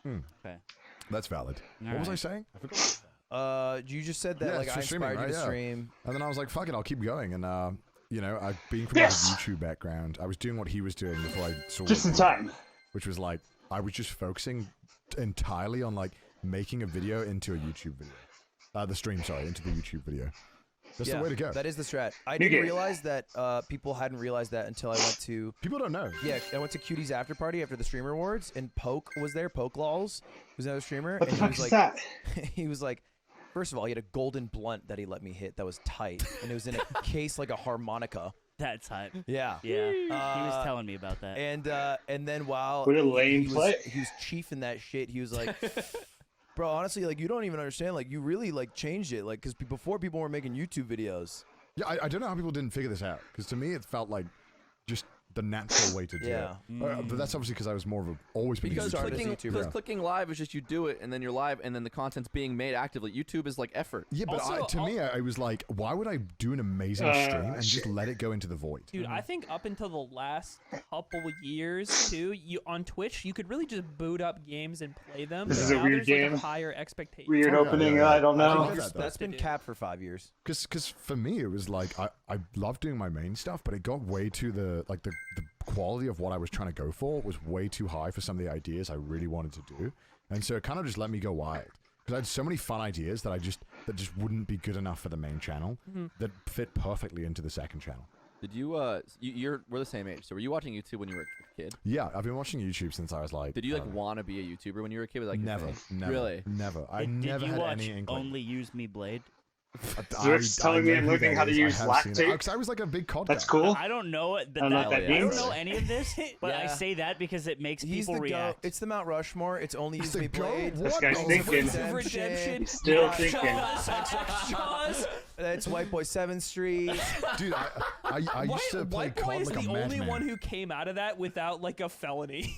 S6: Okay.
S1: That's valid.
S6: All
S1: What was I
S6: right.
S1: saying? I forgot.
S4: You just said that
S1: Yeah,
S4: like
S1: it's
S4: I
S1: for streaming,
S4: inspired you to
S1: right? Yeah.
S4: stream.
S1: And then I was like, fuck it, I'll keep going. And, being from
S5: Yes!
S1: a YouTube background, I was doing what he was doing before I saw
S5: Just in
S1: it,
S5: time.
S1: which was like, I was just focusing entirely on like making a video into a YouTube video. The stream, sorry, into the YouTube video. That's
S4: Yeah,
S1: the way to go.
S4: That is the strat. I
S5: New
S4: didn't
S5: game.
S4: realize that people hadn't realized that until I went to
S1: People don't know.
S4: I went to Cutie's after party after the streamer awards, and Poke was there. Poke Lols was another streamer,
S5: What the
S4: and he
S5: fuck
S4: was
S5: is
S4: like,
S5: that?
S4: he was like, first of all, he had a golden blunt that he let me hit that was tight, and it was in a case like a harmonica.
S6: That's hype.
S4: Yeah.
S6: Yeah. he was
S4: Uh,
S6: telling me about that.
S4: And then while
S5: What a lame
S4: he
S5: play.
S4: was chiefing that shit, he was like, bro, honestly, like you don't even understand. Like you really like changed it, like because before people were making YouTube videos.
S1: Yeah, I don't know how people didn't figure this out. Because to me, it felt like just the natural way to do
S4: Yeah.
S1: it. But that's obviously because I was more of a, always been a
S3: Because
S4: started as a
S1: YouTuber.
S3: clicking,
S4: YouTuber.
S3: because clicking live is just you do it and then you're live and then the content's being made actively. YouTube is like effort.
S1: Yeah, but
S2: Also,
S1: to me, I was like, why would I do an amazing stream and just let it go into the void?
S2: Dude, I think up until the last couple years too, you on Twitch you could really just boot up games and play them.
S5: This
S2: but
S5: is a
S2: now
S5: weird
S2: there's, like,
S5: game.
S2: a higher expectation.
S5: Weird
S1: Oh, yeah,
S5: opening.
S1: yeah, yeah.
S5: I don't
S1: I
S5: know.
S1: think that's
S4: That's been
S2: do.
S4: capped for 5 years.
S1: Because for me, it was like I loved doing my main stuff, but it got way too the quality of what I was trying to go for was way too high for some of the ideas I really wanted to do, and so it kind of just let me go wild. Because I had so many fun ideas that just wouldn't be good enough for the main channel that fit perfectly into the second channel.
S3: Did you we're the same age. So were you watching YouTube when you were a kid?
S1: Yeah, I've been watching YouTube since I was like.
S3: Did you
S1: I
S3: like
S1: don't know,
S3: want to be a YouTuber when you were a kid? Was like your
S1: never,
S3: thing?
S1: never,
S3: Really?
S1: never. I
S6: Did
S1: never
S6: you
S1: had
S6: watch
S1: any inkling.
S6: Only Use Me Blade?
S5: Zerk's telling me I'm learning how to use lactate.
S1: Because I was like a big COD
S5: That's
S1: guy.
S5: cool.
S6: I don't know it.
S5: I don't know what that
S6: I don't
S5: means.
S6: know any of this, but I
S4: Yeah.
S6: say that because it makes
S4: He's
S6: people
S4: the
S6: react.
S4: goat. It's the Mount Rushmore. It's only
S1: It's
S4: Use
S1: the
S4: Me
S1: goat?
S4: Blade.
S1: What?
S5: This guy's
S1: Oh,
S5: thinking.
S2: Redemption.
S5: Still
S2: Yeah.
S5: thinking.
S2: Jaws.
S4: That's White Boy 7th Street.
S1: Dude, I used to play
S2: White Boy
S1: COD
S2: is
S1: like a
S2: the only
S1: madman.
S2: one who came out of that without like a felony.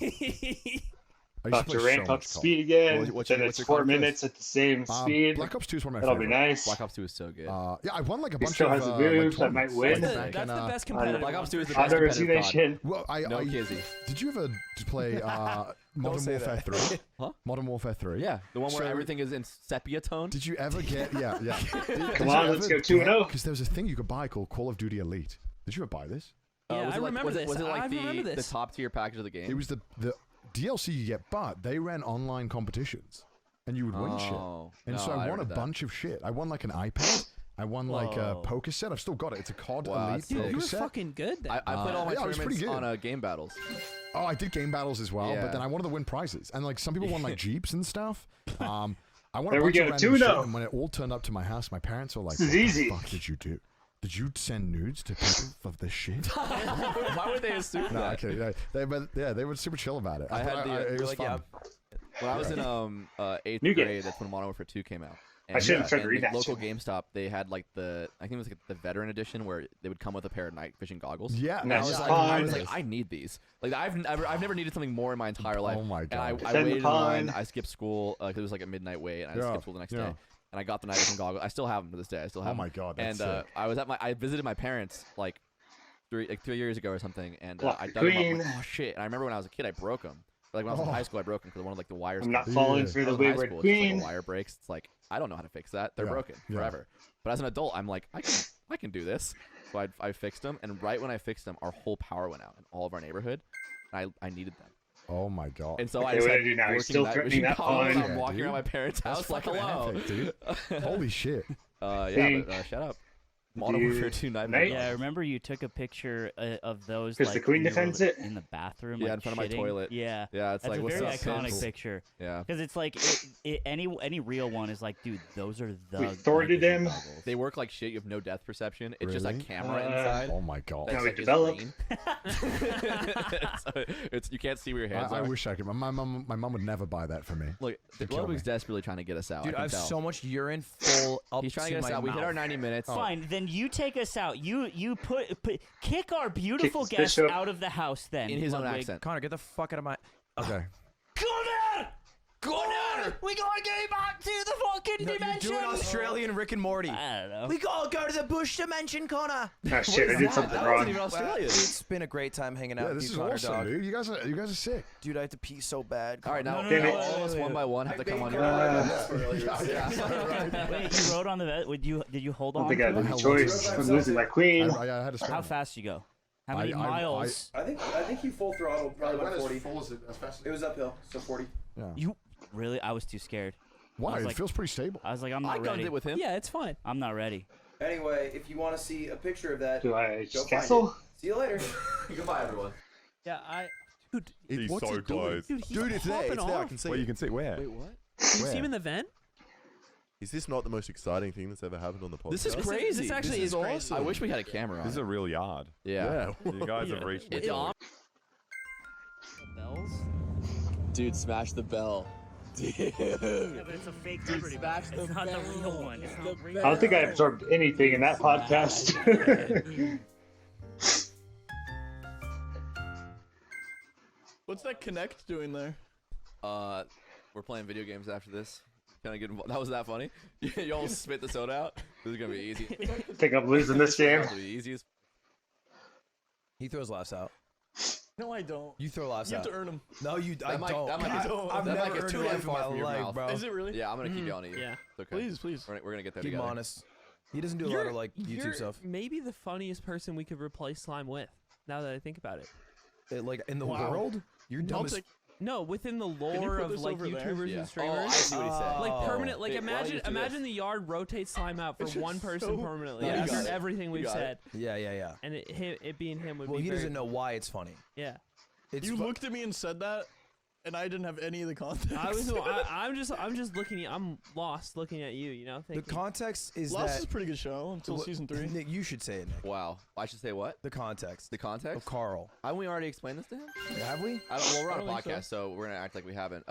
S1: I used
S5: About
S1: to
S5: to
S1: play
S5: ramp
S1: so
S5: up
S1: much COD.
S5: speed again.
S3: What's
S5: Then
S3: your
S5: it's
S3: COD
S5: 4
S3: first?
S5: minutes at the same speed.
S1: Black Ops 2 is one of my
S5: That'll be
S1: favorites.
S5: nice.
S3: Black Ops 2 is so good.
S1: Yeah, I won like a
S5: He
S1: bunch
S5: still
S1: of
S5: has the
S1: like,
S5: moves that might
S1: tournaments,
S5: win.
S1: like,
S2: That's
S1: back
S2: the
S1: in,
S2: best competitive.
S3: Black
S2: one
S3: Ops 2 is the
S2: for
S3: best
S2: sure.
S5: Other
S3: competitive COD.
S5: Nation.
S1: Well,
S3: No
S1: I
S3: Kizzy.
S1: did you ever play Modern
S4: say
S1: Warfare
S4: that.
S1: 3?
S3: Huh?
S1: Modern Warfare 3?
S3: Yeah, the one where
S1: So-
S3: everything is in sepia tone.
S1: Did you ever get yeah?
S5: Come on, let's go 2-0.
S1: Because there was a thing you could buy called Call of Duty Elite. Did you ever buy this?
S2: Yeah,
S3: was
S2: I
S3: it like,
S2: remember
S3: was
S2: this.
S3: It, was it like
S2: I remember
S3: the
S2: this.
S3: top tier package of the game?
S1: It was the DLC you get, but they ran online competitions, and you would win shit.
S3: Oh,
S1: And
S3: no,
S1: so I won a
S3: remember that.
S1: bunch of shit. I won like an iPad. I won like a
S6: Whoa.
S1: poker set. I've still got it. It's a COD
S3: Wow,
S1: Elite
S3: sick.
S2: Dude, you
S1: poker
S2: were
S1: set.
S2: fucking good then.
S3: I played all my
S1: yeah, I was pretty
S3: tournaments
S1: good.
S3: on game battles.
S1: Oh, I did game battles as well,
S3: Yeah.
S1: but then I wanted to win prizes. And like some people won like Jeeps and stuff. I won a
S5: There we
S1: bunch of
S5: go,
S1: random
S5: 2-0.
S1: shit, and when it all turned up to my house, my parents were like,
S5: This is
S1: "What
S5: easy."
S1: the fuck did you do? Did you send nudes to people of this shit?"
S3: Why would they assume
S1: No,
S3: that?
S1: okay, they were super chill about it.
S3: I had the-
S1: it was
S4: like,
S1: fun.
S3: When I was in 8th
S5: New game.
S3: grade, that's when Modern Warfare 2 came out.
S5: I shouldn't try to
S3: and
S5: read
S3: the
S5: that
S3: local
S5: shit.
S3: GameStop, they had like I think it was like the veteran edition where they would come with a pair of night vision goggles.
S1: Yeah,
S3: And
S5: Nice.
S3: I was,
S5: That's
S3: like, I
S5: fine.
S3: was like, I need these. Like I've never needed something more in my entire life.
S1: Oh my
S3: And I
S1: God.
S3: I
S5: Defend the
S3: waited in line.
S5: pond.
S3: I skipped school because it was like a midnight wait, and I
S1: Yeah,
S3: skipped school the next
S1: yeah.
S3: day. And I got the night vision goggles. I still have them to this day. I still have
S1: Oh
S3: them.
S1: my God, that's
S3: And
S1: sick.
S3: I visited my parents like 3 years ago or something, and
S5: Block
S3: I
S5: the
S3: dug them up. I'm
S5: queen.
S3: like, oh shit! And I remember when I was a kid, I broke them. Like when I was in
S1: Oh.
S3: high school, I broke them because one of like the wires.
S5: I'm not
S3: cut.
S5: falling
S1: Yeah.
S5: for
S3: I
S5: the
S3: was in high
S5: wayward
S3: school, it's just, like,
S5: queen.
S3: a wire breaks. It's like I don't know how to fix that. They're
S1: Yeah,
S3: broken
S1: yeah.
S3: forever. But as an adult, I'm like I can do this. So I fixed them, and right when I fixed them, our whole power went out in all of our neighborhood. And I needed them,
S1: Oh my God.
S3: and so
S5: Okay,
S3: I
S5: what
S3: just
S5: do I
S3: had
S5: do now? He's
S3: working
S5: still
S3: night
S5: threatening
S3: vision
S5: that
S3: goggles,
S5: pawn.
S3: I'm
S1: Yeah,
S3: walking
S1: dude.
S3: around my parents'
S1: That's
S3: house like
S1: fucking
S3: hello.
S1: epic, dude. Holy shut up.
S3: Yeah,
S5: Dang.
S3: but shut up. Modern
S5: Do
S3: Warfare 2 Night
S5: Night?
S3: Mode.
S6: Yeah, I remember you took a picture of those.
S5: Because the
S6: like,
S5: queen
S6: when you were
S5: defends it?
S6: in the bathroom.
S3: Yeah,
S6: like,
S3: in front of my
S6: shitting.
S3: toilet.
S6: Yeah,
S3: Yeah, it's
S6: that's
S3: like
S6: a
S3: what's
S6: very
S3: up,
S6: iconic
S3: Sims?
S6: picture.
S3: Yeah.
S6: Because it's like any real one is like, dude, those are the.
S5: We thwarted
S6: night vision
S5: him.
S6: goggles.
S3: They work like shit. You have no depth perception. It's just a
S1: Really?
S3: camera inside.
S1: Oh my god.
S5: Now
S3: That's
S5: we
S3: like just
S5: develop.
S3: green. it's you can't see where your hands
S1: I
S3: are.
S1: wish I could. My mom would never buy that for me.
S3: Look,
S1: They'd kill
S3: Ludwig's
S1: me.
S3: desperately trying to get us out.
S4: Dude,
S3: I
S4: I
S3: can
S4: have
S3: tell.
S4: so much urine full up
S3: He's trying to
S4: to
S3: get us
S4: my
S3: out. We hit our
S4: mouth.
S3: 90 minutes.
S6: Fine, then you take us out. You put kick our beautiful
S5: this
S6: guest
S5: bishop.
S6: out of the house. Then
S3: In his own
S6: Ludwig.
S3: accent.
S4: Connor, get the fuck out of my.
S1: Okay.
S6: Connor! Connor! We gotta go back to the fucking
S4: No, you're
S6: dimension.
S4: doing Australian Rick and Morty.
S6: I don't know.
S4: We gotta go to the bush dimension, Connor.
S5: Oh shit, I did something
S3: That wasn't
S5: wrong.
S3: even Australian.
S4: It's been a great time hanging out
S1: Yeah,
S4: with
S1: this
S4: you,
S1: is
S4: Connor,
S1: awesome,
S4: dog.
S1: dude. You guys are sick.
S4: Dude, I have to pee so bad.
S3: All right, now
S6: No,
S5: no, no,
S3: all of us one by one have to come on your
S6: Wait, you rode on the vet. Did you hold
S5: I
S6: on?
S5: don't think I
S6: to
S5: have
S6: it?
S5: any choice. I'm losing my queen.
S1: I had to spend.
S6: How fast you go? How many
S1: I-
S6: miles?
S4: I think he full throttle probably about 40. It was uphill, so 40.
S1: Yeah.
S6: You really? I was too scared.
S1: Why?
S6: I was
S1: It
S6: like-
S1: feels pretty stable.
S6: I was like, I'm
S3: I
S6: not
S3: gunned
S6: ready.
S3: it with him.
S2: Yeah, it's fine.
S6: I'm not ready.
S4: Anyway, if you want to see a picture of that,
S5: Do I
S4: Go
S5: just
S4: find
S5: cancel?
S4: see you later.
S3: Goodbye, everyone.
S2: Yeah, dude,
S7: He's
S1: What's
S7: so
S1: it doing?
S7: close.
S2: dude, he's
S7: Dude, it's there.
S2: popping
S7: It's there. I
S2: off.
S7: can see
S1: Well,
S7: it.
S1: you can see where.
S7: Wait, what?
S2: You see him
S1: Where?
S2: in the vent?
S7: Is this not the most exciting thing that's ever happened on the podcast?
S3: This is
S2: This
S3: crazy.
S2: actually
S7: This
S2: is
S7: is
S2: crazy.
S7: awesome.
S3: I wish we had a camera on
S7: This is
S3: it.
S7: a real yard.
S3: Yeah.
S7: You guys have
S2: Yeah.
S7: reached
S3: It's
S7: the
S3: on.
S6: Bells?
S3: Dude, smash the bell.
S6: Yeah, but it's a fake Liberty Bell. It's not the real one. It's not real.
S5: I don't think I absorbed anything in that podcast.
S8: What's that Connect doing there?
S3: We're playing video games after this. Can I get involved? That was that funny? You almost spit the soda out. This is gonna be easy.
S5: I think I'm losing this game.
S3: This will be easy as
S4: He throws laughs out.
S8: No, I don't.
S4: You throw laughs
S8: You have
S4: out.
S8: to earn them.
S4: No, you. I
S3: That might-
S4: don't.
S3: that might
S4: I,
S3: be-
S4: I've
S3: that might
S4: never
S3: get
S4: earned
S3: too
S4: a laugh in
S3: far
S4: my
S3: from your
S4: life,
S3: mouth.
S4: bro.
S8: Is it really?
S3: Yeah, I'm gonna keep yelling at you.
S2: Yeah.
S3: It's okay.
S8: Please, please.
S3: We're gonna get there
S4: Keep him
S3: together.
S4: honest. He doesn't do a lot of like
S2: You're
S4: YouTube stuff.
S2: maybe the funniest person we could replace Slime with. Now that I think about it.
S4: Like in the
S8: Wow.
S4: world, you're dumb
S8: I'll
S4: as
S8: take-
S2: No, within the
S8: you
S2: lore
S8: put
S2: of
S8: this
S2: like
S8: over there?
S2: YouTubers
S3: Yeah.
S2: and
S3: Oh, I
S2: streamers.
S3: see what he said.
S2: Like permanent, like
S3: Hey, why don't you
S2: imagine
S3: just do this?
S2: the yard rotates Slime out for
S8: It's just
S2: one person
S8: so-
S2: permanently
S3: No, you
S2: after
S3: got it.
S2: everything we've
S3: got
S2: said,
S4: Yeah, yeah, yeah.
S2: and it being him would
S4: Well,
S2: be
S4: he
S2: very,
S4: doesn't know why it's funny.
S2: Yeah,
S4: It's
S8: You
S4: fu-
S8: looked at me and said that, and I didn't have any of the context.
S2: I'm just looking. I'm lost looking at you. You know,
S4: the
S2: thinking,
S8: Lost
S4: context is
S8: is
S4: that
S8: a pretty good show until
S4: What-
S8: season 3.
S4: Nick, you should say it, Nick.
S3: Wow. I should say what?
S4: The context
S3: The context?
S4: of Carl.
S3: Haven't we already explained this to him?
S4: Have we?
S3: I don't, well, we're on a
S8: I don't think
S3: podcast, so we're gonna act like we haven't.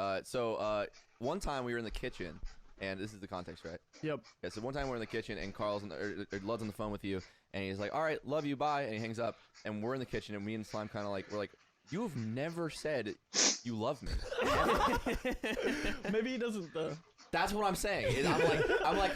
S3: One time we were in the kitchen, and this is the context, right?
S8: Yep.
S3: Yeah. So one time we're in the kitchen, and Carl's or Lud's on the phone with you, and he's like, "All right, love you, bye," and he hangs up. And we're in the kitchen, and me and Slime kind of like, we're like, "You have never said you love me."
S8: Maybe he doesn't, though.
S3: That's what I'm saying. I'm like,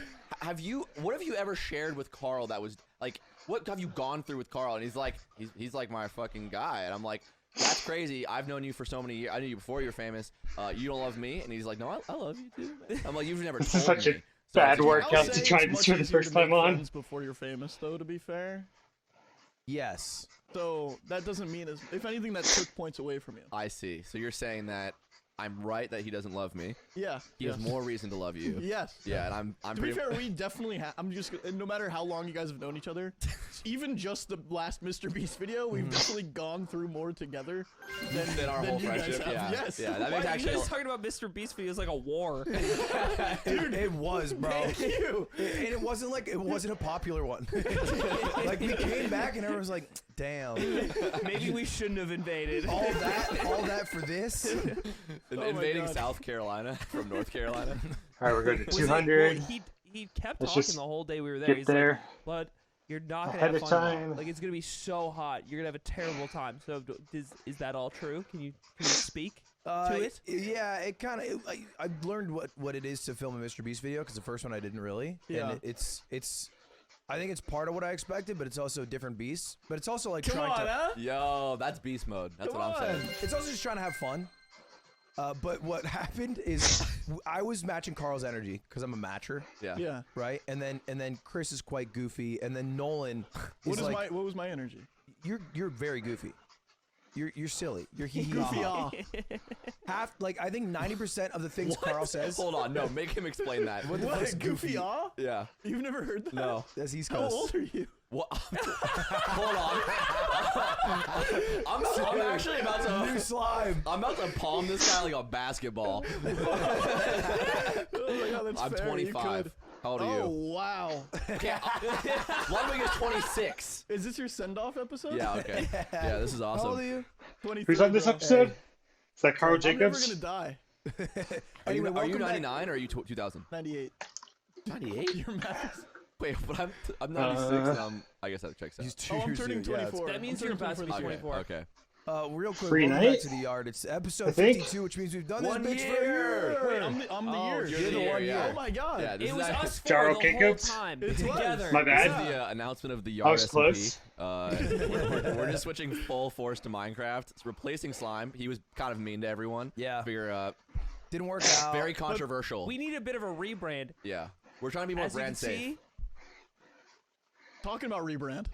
S3: what have you ever shared with Carl that was like, what have you gone through with Carl? And he's like, he's like my fucking guy. And I'm like, that's crazy. I've known you for so many years. I knew you before you were famous. You don't love me? And he's like, no, I love you too, man. I'm like, you've never
S5: This
S3: told
S5: is such a
S3: me.
S5: bad
S3: it's-
S5: workout
S8: I'll
S5: to
S8: say
S5: try
S8: it's
S5: and
S8: much
S5: do the
S8: easier
S5: first
S8: to make
S5: time on.
S8: friends before you're famous, though, to be fair.
S4: Yes.
S8: So that doesn't mean, if anything, that took points away from you.
S3: I see. So you're saying that I'm right that he doesn't love me.
S8: Yeah.
S3: He has more reason to love you.
S8: Yes.
S3: Yeah, and I'm
S8: To be
S3: pretty.
S8: fair, we definitely have. I'm just. No matter how long you guys have known each other, even just the last Mr. Beast video, we've definitely gone through more together
S3: Than our whole
S8: you guys
S3: friendship.
S8: have.
S3: Yeah.
S8: Yes.
S3: Yeah. That
S2: Why
S3: makes
S2: are you
S3: actually.
S2: guys talking about Mr. Beast videos like a war?
S4: Dude, it was, bro. And it wasn't like it wasn't a popular one. Like we came back and everyone was like, "Damn,
S2: Maybe we shouldn't have invaded.
S4: all that for this."
S8: Oh my
S3: invading
S8: God.
S3: South Carolina from North Carolina.
S5: All right, we're going to
S2: Was it-
S5: 200.
S2: well, he kept
S5: Let's
S2: talking
S5: just
S2: the whole day we were there.
S5: Get
S2: He's
S5: there.
S2: like, "Bud, you're not gonna
S5: Ahead
S2: have
S5: of
S2: fun.
S5: time.
S2: Like it's gonna be so hot. You're gonna have a terrible time." So is that all true? Can you speak to it?
S4: Yeah, it kind of. I learned what it is to film a Mr. Beast video because the first one I didn't really.
S8: Yeah.
S4: And it's. I think it's part of what I expected, but it's also a different beast. But it's also like
S8: Come
S4: trying
S8: on,
S4: to.
S8: huh?
S3: Yo, that's beast mode. That's
S8: Come
S3: what I'm saying.
S8: on.
S4: It's also just trying to have fun. But what happened is I was matching Carl's energy because I'm a matcher,
S3: Yeah.
S8: Yeah.
S4: right? And then Chris is quite goofy, and then Nolan is
S8: What
S4: like
S8: was my energy?
S4: you're very goofy. You're silly. You're hee hee
S8: Goofy
S4: ha.
S8: ah.
S4: Half like I think 90% of the things Carl says.
S3: Hold on, no, make him explain that.
S4: What the
S8: What?
S4: fuck's
S8: Goofy ah?
S3: Yeah.
S8: You've never heard that?
S3: No.
S4: That's East
S8: How
S4: Coast.
S8: old are you?
S3: What? Hold on. I'm actually about
S4: New
S3: to.
S4: slime.
S3: I'm about to palm this guy like a basketball.
S8: Oh my God, that's
S3: I'm
S8: fair. You
S3: 25.
S8: could.
S3: How old are
S8: Oh,
S3: you?
S8: wow.
S3: Okay, Ludwig is 26.
S8: Is this your send-off episode?
S3: Yeah. Okay. Yeah, this is
S4: How old are
S3: awesome.
S4: you?
S8: 23,
S5: Who's on this
S8: bro.
S5: episode? Is that Carl
S8: I'm never
S5: Jacobs?
S8: gonna die.
S3: Are you
S4: welcome back.
S3: 99 or are you 2000?
S8: 98.
S3: 98?
S8: Your math.
S3: Wait, but I'm 96. I guess that checks out.
S4: He's 2
S8: Oh, I'm
S4: years
S8: turning
S4: new, yeah,
S8: 24.
S2: That means
S8: I'm
S2: you're
S8: turning
S2: about to be
S8: 24 this year.
S2: 24.
S3: Okay.
S4: Real quick,
S5: Free
S4: welcome back
S5: night?
S4: to the yard. It's
S5: I
S4: episode
S5: think.
S4: 52, which means we've done
S3: One
S4: this bitch
S3: year.
S4: for a year.
S8: Wait, I'm the
S3: Oh,
S8: year.
S3: you're
S4: You're the one
S3: yeah.
S8: Oh my God.
S3: Yeah, this
S2: It
S3: is
S2: was
S3: actually-
S2: us four
S5: Jarl
S2: the
S5: Jacobs?
S2: whole time
S8: It was.
S2: together.
S5: My
S3: This is
S5: bad.
S3: the announcement of the
S5: I
S3: Yard
S5: was
S3: SMP.
S5: close.
S3: We're just switching full force to Minecraft. It's replacing Slime. He was kind of mean to everyone.
S4: Yeah.
S3: Figure
S4: Didn't work out.
S3: very controversial.
S2: We need a bit of a rebrand.
S3: Yeah. We're trying to be more
S2: As you can
S3: brand safe.
S2: see,
S8: Talking about rebrand.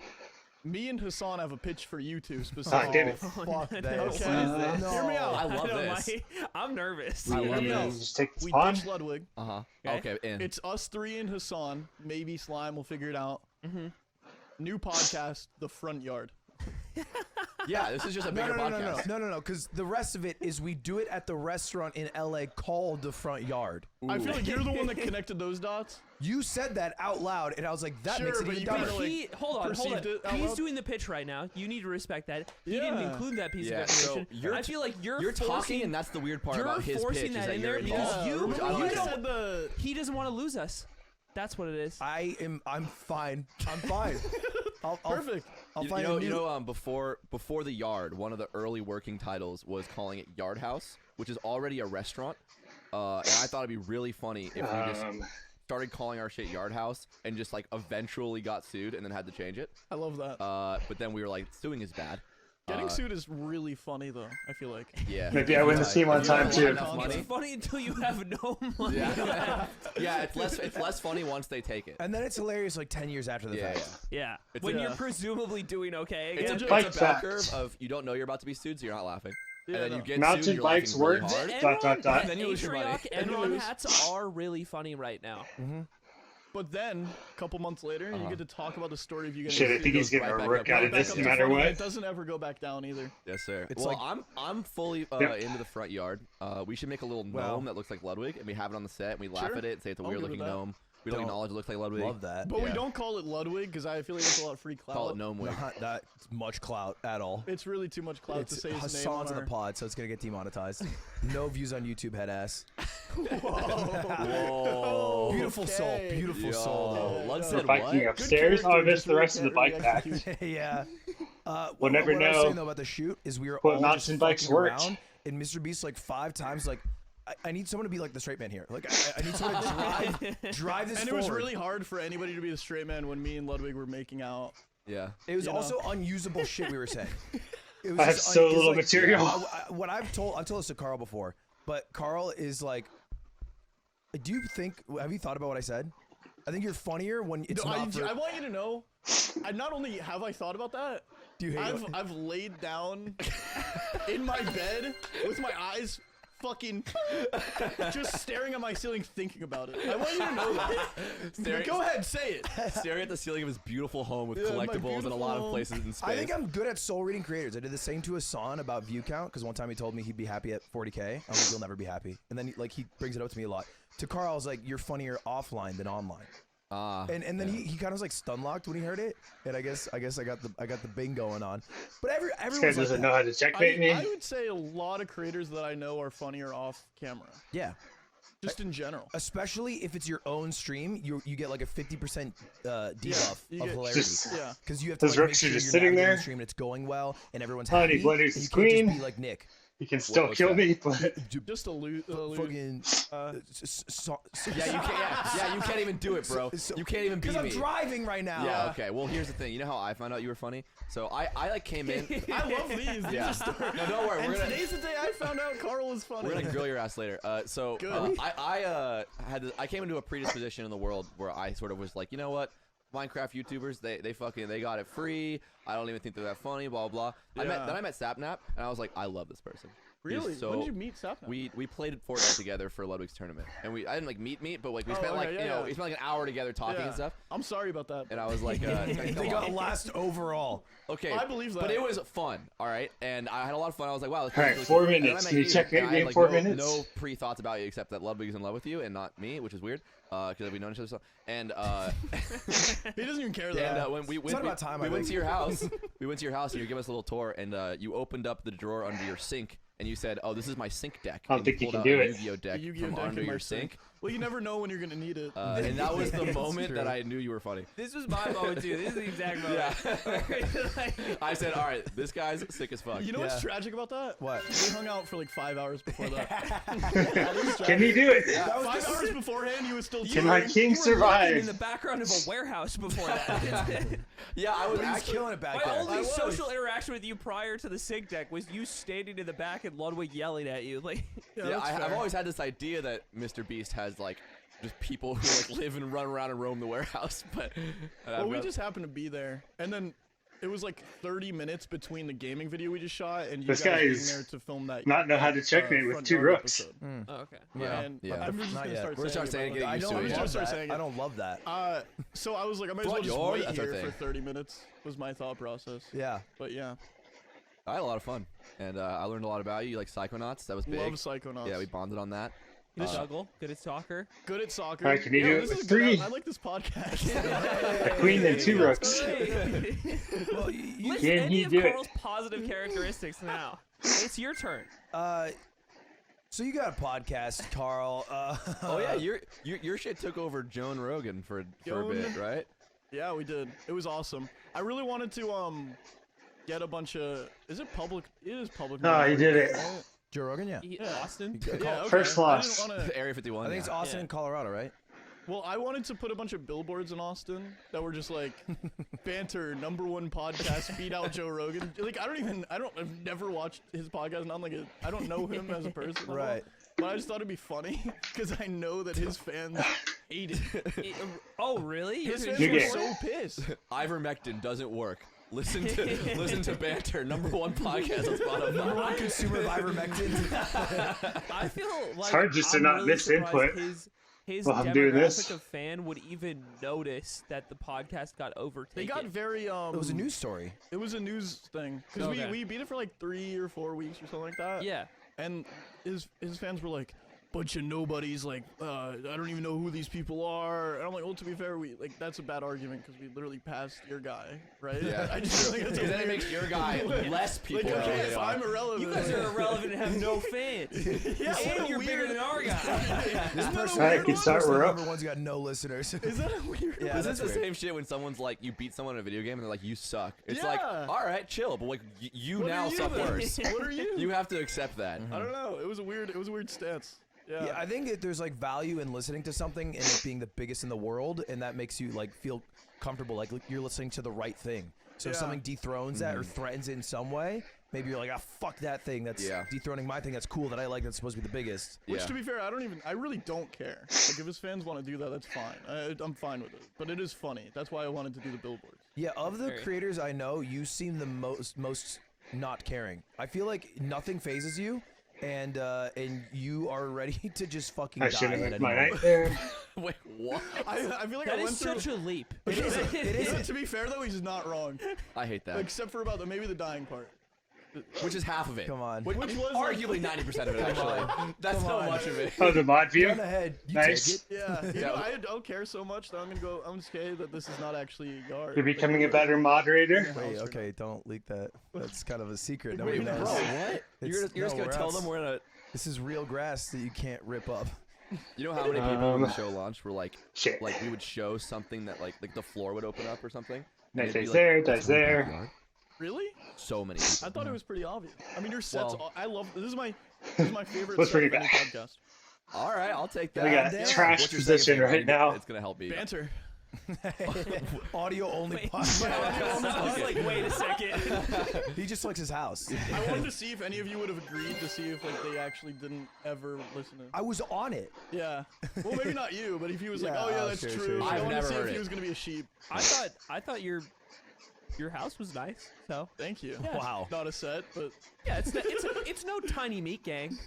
S8: Me and Hassan have a pitch for you two
S5: Ah,
S8: specifically.
S5: damn it.
S4: Fuck this.
S8: Okay.
S4: No.
S8: Hear me out.
S3: I love
S2: know,
S3: this.
S2: I'm nervous.
S3: I love
S8: me
S3: this.
S8: out.
S5: Just take the
S8: We
S5: spawn.
S8: ditch Ludwig.
S3: Uh-huh.
S2: Okay.
S3: Okay, in.
S8: It's us three and Hassan. Maybe Slime will figure it out. New podcast, The Front Yard.
S3: Yeah, this is just a
S4: No,
S3: bigger
S4: no, no,
S3: podcast.
S4: no, because the rest of it is we do it at the restaurant in LA called the Front Yard.
S8: I feel like you're the one that connected those dots.
S4: You said that out loud, and I was like, that
S8: Sure,
S4: makes it
S8: but
S4: even
S8: you
S4: dumber.
S8: kinda, like,
S2: Hold on.
S8: perceived it out
S2: He's
S8: loud?
S2: doing the pitch right now. You need to respect that. He didn't
S8: Yeah.
S2: include that piece
S3: Yeah,
S2: of
S3: so
S2: information. I feel like you're
S3: talking,
S2: forcing,
S3: and that's the weird part
S2: you're
S3: about his
S2: forcing
S3: pitch is
S2: that
S3: that
S2: in
S3: you're
S2: there because
S3: involved.
S2: you-
S3: which I
S8: remember
S2: you
S3: like.
S8: you
S2: don't-
S8: said the
S2: he doesn't want to lose us. That's what it is.
S4: I'm fine. I'm fine. I'll
S8: perfect.
S4: I'll
S3: You
S4: find
S3: know,
S4: a new.
S3: before the Yard, one of the early working titles was calling it Yard House, which is already a restaurant. And I thought it'd be really funny if we just started calling our shit Yard House and just like eventually got sued and then had to change it.
S8: I love that.
S3: But then we were like, suing is bad.
S8: Getting sued is really funny though. I feel like.
S3: Yeah.
S5: Maybe I win the team one time too.
S3: Enough money.
S2: It's funny until you have no money.
S3: Yeah. Yeah, it's less funny once they take it.
S4: And then it's hilarious like 10 years after the
S3: Yeah,
S4: fact.
S3: yeah.
S2: Yeah.
S3: It's
S2: When
S8: a-
S2: you're presumably doing okay
S3: It's
S2: again.
S3: a
S5: Bike
S3: bell
S5: fact.
S3: curve of you don't know you're about to be sued, so you're not laughing.
S8: Yeah,
S3: and then
S8: no.
S3: you get
S5: Mountain
S3: sued, you're
S5: bikes
S3: laughing really
S5: work.
S3: hard.
S5: Dot.
S3: And then you lose your money.
S2: Atrioc and
S8: you
S2: Ron
S8: lose.
S2: Hats are really funny right now.
S8: But then, a couple months later, you get to talk about the story of you getting
S5: Shit, I
S8: sued.
S5: think he's
S3: goes
S5: getting
S3: right
S5: a
S3: back
S5: work
S3: up,
S5: out
S3: right
S5: of
S3: back
S5: this
S3: up
S5: no
S3: to
S5: matter
S8: Funny,
S5: what.
S8: It doesn't ever go back down either.
S3: Yes, sir.
S4: It's
S3: Well,
S4: like-
S3: I'm fully
S5: Yep.
S3: into the front yard. We should make a little
S4: Well-
S3: gnome that looks like Ludwig, and we have it on the set, and we laugh
S8: Sure.
S3: at it and say it's a
S8: I'll
S3: weird
S8: give it
S3: looking
S8: that.
S3: gnome. We don't
S4: Don't-
S3: acknowledge it looks like Ludwig.
S4: Love that.
S8: But we
S3: Yeah.
S8: don't call it Ludwig because I feel like it's a lot of free clout.
S3: Call it gnome wig.
S4: Not that much clout at all.
S8: It's really too much clout to
S4: It's
S8: say his name
S4: Hassan's
S8: on
S4: in the
S8: our...
S4: pod, so it's gonna get demonetized. No views on YouTube, head ass.
S3: Whoa.
S4: Beautiful soul,
S8: Okay.
S4: beautiful
S3: Yo.
S4: soul.
S3: Lud
S8: The
S3: said
S5: Biking
S3: what?
S5: upstairs. Oh, I
S8: character,
S5: missed
S8: just
S5: the
S8: really
S5: rest of the
S8: can't
S5: bike
S8: really
S5: pack.
S8: execute.
S4: Yeah.
S5: We'll never
S4: what I was
S5: know
S4: saying though about the shoot is we were
S5: what
S4: all
S5: mountain
S4: just
S5: bikes
S4: fucking
S5: worked.
S4: around, and Mr. Beast like 5 times like, I need someone to be like the straight man here. Like I need someone to drive this
S8: And it
S4: forward.
S8: was really hard for anybody to be the straight man when me and Ludwig were making out.
S3: Yeah.
S4: It was
S8: you know.
S4: also unusable shit we were saying. It was
S5: I have
S4: just
S5: so
S4: it's
S5: little
S4: like-
S5: material.
S4: What I've told this to Carl before, but Carl is like, do you think? Have you thought about what I said? I think you're funnier when it's
S8: No,
S4: not. For,
S8: I want you to know, I not only have I thought about that,
S4: do you hate it?
S8: I've laid down in my bed with my eyes fucking just staring at my ceiling thinking about it. I want you to know that.
S3: Staring-
S8: Go ahead, say it.
S3: Staring at the ceiling of his beautiful home with
S8: Yeah, my
S3: collectibles in a
S8: beautiful
S3: lot of
S8: home.
S3: places in space.
S4: I think I'm good at soul reading creators. I did the same to Hassan about view count because one time he told me he'd be happy at 40K. I was like, you'll never be happy. And then he brings it up to me a lot. To Carl, I was like, you're funnier offline than online. And then he kind of was like stun locked when he heard it. And I guess I got the bing going on. But
S5: This guy
S4: everyone's like
S5: doesn't
S4: that.
S5: know how to checkmate me.
S8: I would say a lot of creators that I know are funnier off camera,
S4: Yeah.
S8: just in general.
S4: Especially if it's your own stream, you get like a 50% debuff
S8: you
S4: of
S8: get-
S4: hilarity.
S5: Just-
S8: Yeah.
S4: Because you have to
S5: Those
S4: like, make
S5: Rooks are
S4: sure
S5: just
S4: you're
S5: sitting
S4: navigating
S5: there.
S4: the stream and it's going well and everyone's
S5: Honey,
S4: happy.
S5: Blenders
S4: and
S5: is
S4: you can't
S5: queen.
S4: just be like Nick.
S5: He can still
S3: what's
S5: kill
S3: that?
S5: me, but
S8: Just a loot.
S4: Fucking.
S3: yeah, you can't. Yeah, you can't even do it, bro. You can't even beat
S4: Because I'm
S3: me.
S4: driving right now.
S3: Yeah. Okay. Well, here's the thing. You know how I found out you were funny? So I like came in.
S8: I love these.
S3: Yeah.
S8: These are stories.
S3: No, don't worry.
S8: And
S3: We're gonna.
S8: today's the day I found out Carl was funny.
S3: We're gonna grill your ass later.
S8: Good.
S3: I came into a predisposition in the world where I sort of was like, you know what? Minecraft YouTubers, they got it free. I don't even think they're that funny. Blah blah. Then I met Sapnap, and I was like, I love this person. He's
S8: Really?
S3: So
S8: When did you meet Sapnap?
S3: we played Fortnite together for Ludwig's tournament, and I didn't like meet, but like we spent like we spent like an hour together talking and stuff.
S8: I'm sorry about that.
S3: And I was like,
S4: They got last overall.
S3: okay,
S8: I believe
S3: but
S8: that.
S3: it was fun. All right, and I had a lot of fun. I was like, wow. This
S5: All right,
S3: really
S5: 4
S3: cool. And then I
S5: minutes.
S3: met
S5: Can you check
S3: and I
S5: maybe
S3: had,
S5: in
S3: like,
S5: 4
S3: no,
S5: minutes?
S3: No pre-thoughts about you except that Ludwig is in love with you and not me, which is weird because we know each other so. And
S8: He doesn't even care
S3: and
S8: that.
S3: when we
S4: It's
S3: went,
S4: not about time,
S3: we
S4: I
S3: went
S4: think.
S3: to your house. We went to your house and you gave us a little tour, and you opened up the drawer under your sink. And you said, "Oh, this is my sink deck."
S5: I don't
S3: and
S5: think you
S3: pulled
S5: can
S3: out
S5: do
S3: a
S5: it.
S3: Yu-Gi-Oh deck
S8: The Yu-Gi-Oh
S3: from
S8: deck
S3: under
S8: in my
S3: your sink.
S8: Well, you never know when you're gonna need it.
S3: And that was the
S4: It's
S3: moment
S4: true.
S3: that I knew you were funny.
S2: This was my moment too. This is the exact moment.
S3: I said, "All right, this guy's sick as fuck."
S8: You know what's
S4: Yeah.
S8: tragic about that?
S4: What?
S8: We hung out for like 5 hours before that.
S5: Can he do it?
S8: 5 hours beforehand, he was still
S5: Can my
S8: cheering.
S5: king
S2: You were lurking in
S5: survive?
S2: the background of a warehouse before that.
S3: Yeah, I was
S4: He was
S3: actually.
S4: killing it back
S2: My
S4: there.
S2: only
S8: I was.
S2: social interaction with you prior to the sig deck was you standing in the back and Ludwig yelling at you. Like,
S8: Yeah,
S3: Yeah,
S8: that's
S3: I've
S8: fair.
S3: always had this idea that Mr. Beast has like just people who like live and run around and roam the warehouse, but
S8: Well, we just happened to be there, and then it was like 30 minutes between the gaming video we just shot and you
S5: This
S8: guys
S5: guy
S8: being
S5: is
S8: there to film that.
S5: Not know how to checkmate with
S8: Front
S5: 2
S8: Yard
S5: rooks.
S8: episode.
S2: oh, okay.
S4: Yeah.
S8: And
S3: Yeah.
S8: I'm just
S4: Not
S8: gonna
S4: yet.
S8: start
S3: We're
S8: saying
S3: saying
S8: it,
S3: get
S8: but,
S3: used
S8: like,
S3: to
S8: I'm
S3: it,
S8: just
S3: yeah.
S8: gonna start saying
S4: I
S8: it.
S4: don't love that.
S8: So I was like, I might as well just
S3: Bonjour,
S8: wait
S3: that's our
S8: here
S3: thing.
S8: for 30 minutes. Was my thought process.
S4: Yeah.
S8: But yeah,
S3: I had a lot of fun, and I learned a lot about you. You like Psychonauts, that was big.
S8: love Psychonauts.
S3: Yeah, we bonded on that.
S2: Good at juggle. Good at soccer.
S8: Good at soccer.
S5: All right, can you
S8: Yeah,
S5: do it
S8: this
S5: with
S8: is good.
S5: 3?
S8: I like this podcast.
S5: A queen and 2 rooks.
S4: Well, you,
S2: List
S5: Can
S2: any
S5: he
S2: of
S5: do it?
S2: Carl's positive characteristics now. It's your turn.
S4: so you got a podcast, Carl.
S3: Oh yeah, your shit took over Joan Rogan for a bit, right?
S8: Yeah, we did. It was awesome. I really wanted to get a bunch of. Is it public? It is public.
S5: Oh,
S8: knowledge,
S5: he did it.
S8: right?
S4: Joe Rogan, yeah.
S2: Austin.
S8: Yeah, okay.
S5: First loss.
S8: I didn't wanna,
S3: Area 51.
S4: I think it's
S3: yeah.
S4: Austin
S2: Yeah.
S4: and Colorado, right?
S8: well, I wanted to put a bunch of billboards in Austin that were just like banter, #1 podcast, beat out Joe Rogan. Like I've never watched his podcast. Not like I don't know him as a person, at all.
S4: Right.
S8: But I just thought it'd be funny because I know that his fans hate it.
S2: Oh, really?
S8: His
S2: You're
S8: fans
S5: You
S8: were
S5: get-
S8: so pissed.
S3: Ivermectin doesn't work. Listen to banter, #1 podcast on Spotify.
S4: Number one consumer of ivermectin.
S2: I feel like
S5: hard just to
S2: I'm
S5: not
S2: really
S5: miss
S2: surprised
S5: input
S2: His
S5: while I'm doing this.
S2: demographic of fan would even notice that the podcast got overtaken.
S8: They got very
S4: It was a news story.
S8: It was a news thing because
S2: Okay.
S8: we beat it for like 3 or 4 weeks or something like that.
S2: Yeah.
S8: And his fans were like, bunch of nobodies. Like, I don't even know who these people are. And I'm like, well, to be fair, that's a bad argument because we literally passed your guy, right?
S3: Yeah.
S8: I just feel like that's a
S3: Because then it
S8: weird-
S3: makes your guy less people.
S8: Like,
S3: know
S8: okay,
S3: who
S8: if
S3: they are.
S8: I'm irrelevant,
S2: You guys are irrelevant and have no fans.
S8: yeah, what
S2: And
S8: a
S2: you're bigger
S8: weird-
S2: than our guy.
S4: This person,
S5: All right, good start, we're up.
S4: number one's got no listeners.
S8: Is that a weird?
S4: Yeah,
S3: This
S4: that's
S3: is the
S4: weird.
S3: same shit when someone's like, you beat someone in a video game and they're like, you suck. It's
S8: Yeah.
S3: like, all right, chill, but like, you
S8: What
S3: now
S8: are you
S3: suck
S8: then?
S3: worse.
S8: What are you?
S3: You have to accept that.
S8: I don't know. It was a weird stance. Yeah.
S4: Yeah, I think that there's like value in listening to something and it being the biggest in the world, and that makes you like feel comfortable, like you're listening to the right thing. So if
S8: Yeah.
S4: something dethrones that or threatens it in some way, maybe you're like, ah, fuck that thing. That's
S3: Yeah.
S4: dethroning my thing. That's cool. That I like. That's supposed to be the biggest.
S8: Which,
S3: Yeah.
S8: to be fair, I really don't care. Like, if his fans want to do that, that's fine. I'm fine with it. But it is funny. That's why I wanted to do the billboards.
S4: Yeah, of the
S2: Very-
S4: creators I know, you seem the most not caring. I feel like nothing phases you, and you are ready to just fucking
S5: I
S4: die
S5: should have
S4: at
S5: made
S4: any
S5: my
S4: moment.
S5: night there.
S3: Wait, what?
S8: I feel like
S2: That
S8: I went
S2: is
S8: through.
S2: such a leap.
S4: It is. It
S8: You know,
S4: is.
S8: to be fair, though, he's not wrong.
S3: I hate that.
S8: Except for about maybe the dying part.
S3: Which is half of it.
S4: Come on.
S8: Which was
S3: Arguably 90% of it, actually. That's
S4: Come
S3: so
S4: on.
S3: much of it.
S5: Oh, the mod view?
S4: Run ahead. You
S5: Nice.
S4: take it.
S8: Yeah, you
S3: Yeah.
S8: know, I don't care so much that I'm just say that this is not actually Yard.
S5: You're becoming a better moderator?
S4: Wait, okay, don't leak that. That's kind of a secret.
S3: Wait,
S4: Nobody
S3: bro,
S4: knows.
S3: what? You're
S4: It's-
S3: just
S4: no,
S3: gonna
S4: we're
S3: tell
S4: outs-
S3: them we're in a.
S4: This is real grass that you can't rip up.
S3: You know how many people when the show launched were like,
S5: Shit.
S3: we would show something that like the floor would open up or something.
S5: Nice
S3: and it'd be
S5: dice
S3: like,
S5: there,
S3: "That's
S5: dice
S3: one
S5: there."
S3: backyard."
S8: Really?
S3: So many people.
S8: I thought it was pretty obvious. I mean, your sets.
S3: Well-
S8: I love. This is my favorite
S5: Let's
S8: set
S5: bring
S8: of
S5: it
S8: any
S5: back.
S8: podcast.
S3: All right, I'll take that.
S5: We got
S4: damn.
S5: trash
S3: What's your
S5: position
S3: second favorite?
S5: right now.
S3: It's gonna help me.
S8: Banter.
S4: Audio only
S2: Wait,
S4: podcast.
S2: I was like, wait a second.
S4: He just likes his house.
S8: I wanted to see if any of you would have agreed to see if like they actually didn't ever listen to.
S4: I was on it.
S8: Yeah. Well, maybe not you, but if he was like,
S4: Yeah,
S8: "Oh yeah, that's
S4: sure,
S8: true,"
S4: sure,
S8: I
S3: sure.
S8: wanted
S3: I've
S8: to see
S3: never
S8: if
S3: heard
S8: he
S3: it.
S8: was gonna be a sheep.
S2: I thought your house was nice. So
S8: Thank you.
S2: Yeah.
S4: Wow.
S8: Not a set, but
S2: yeah, it's no tiny meat gang.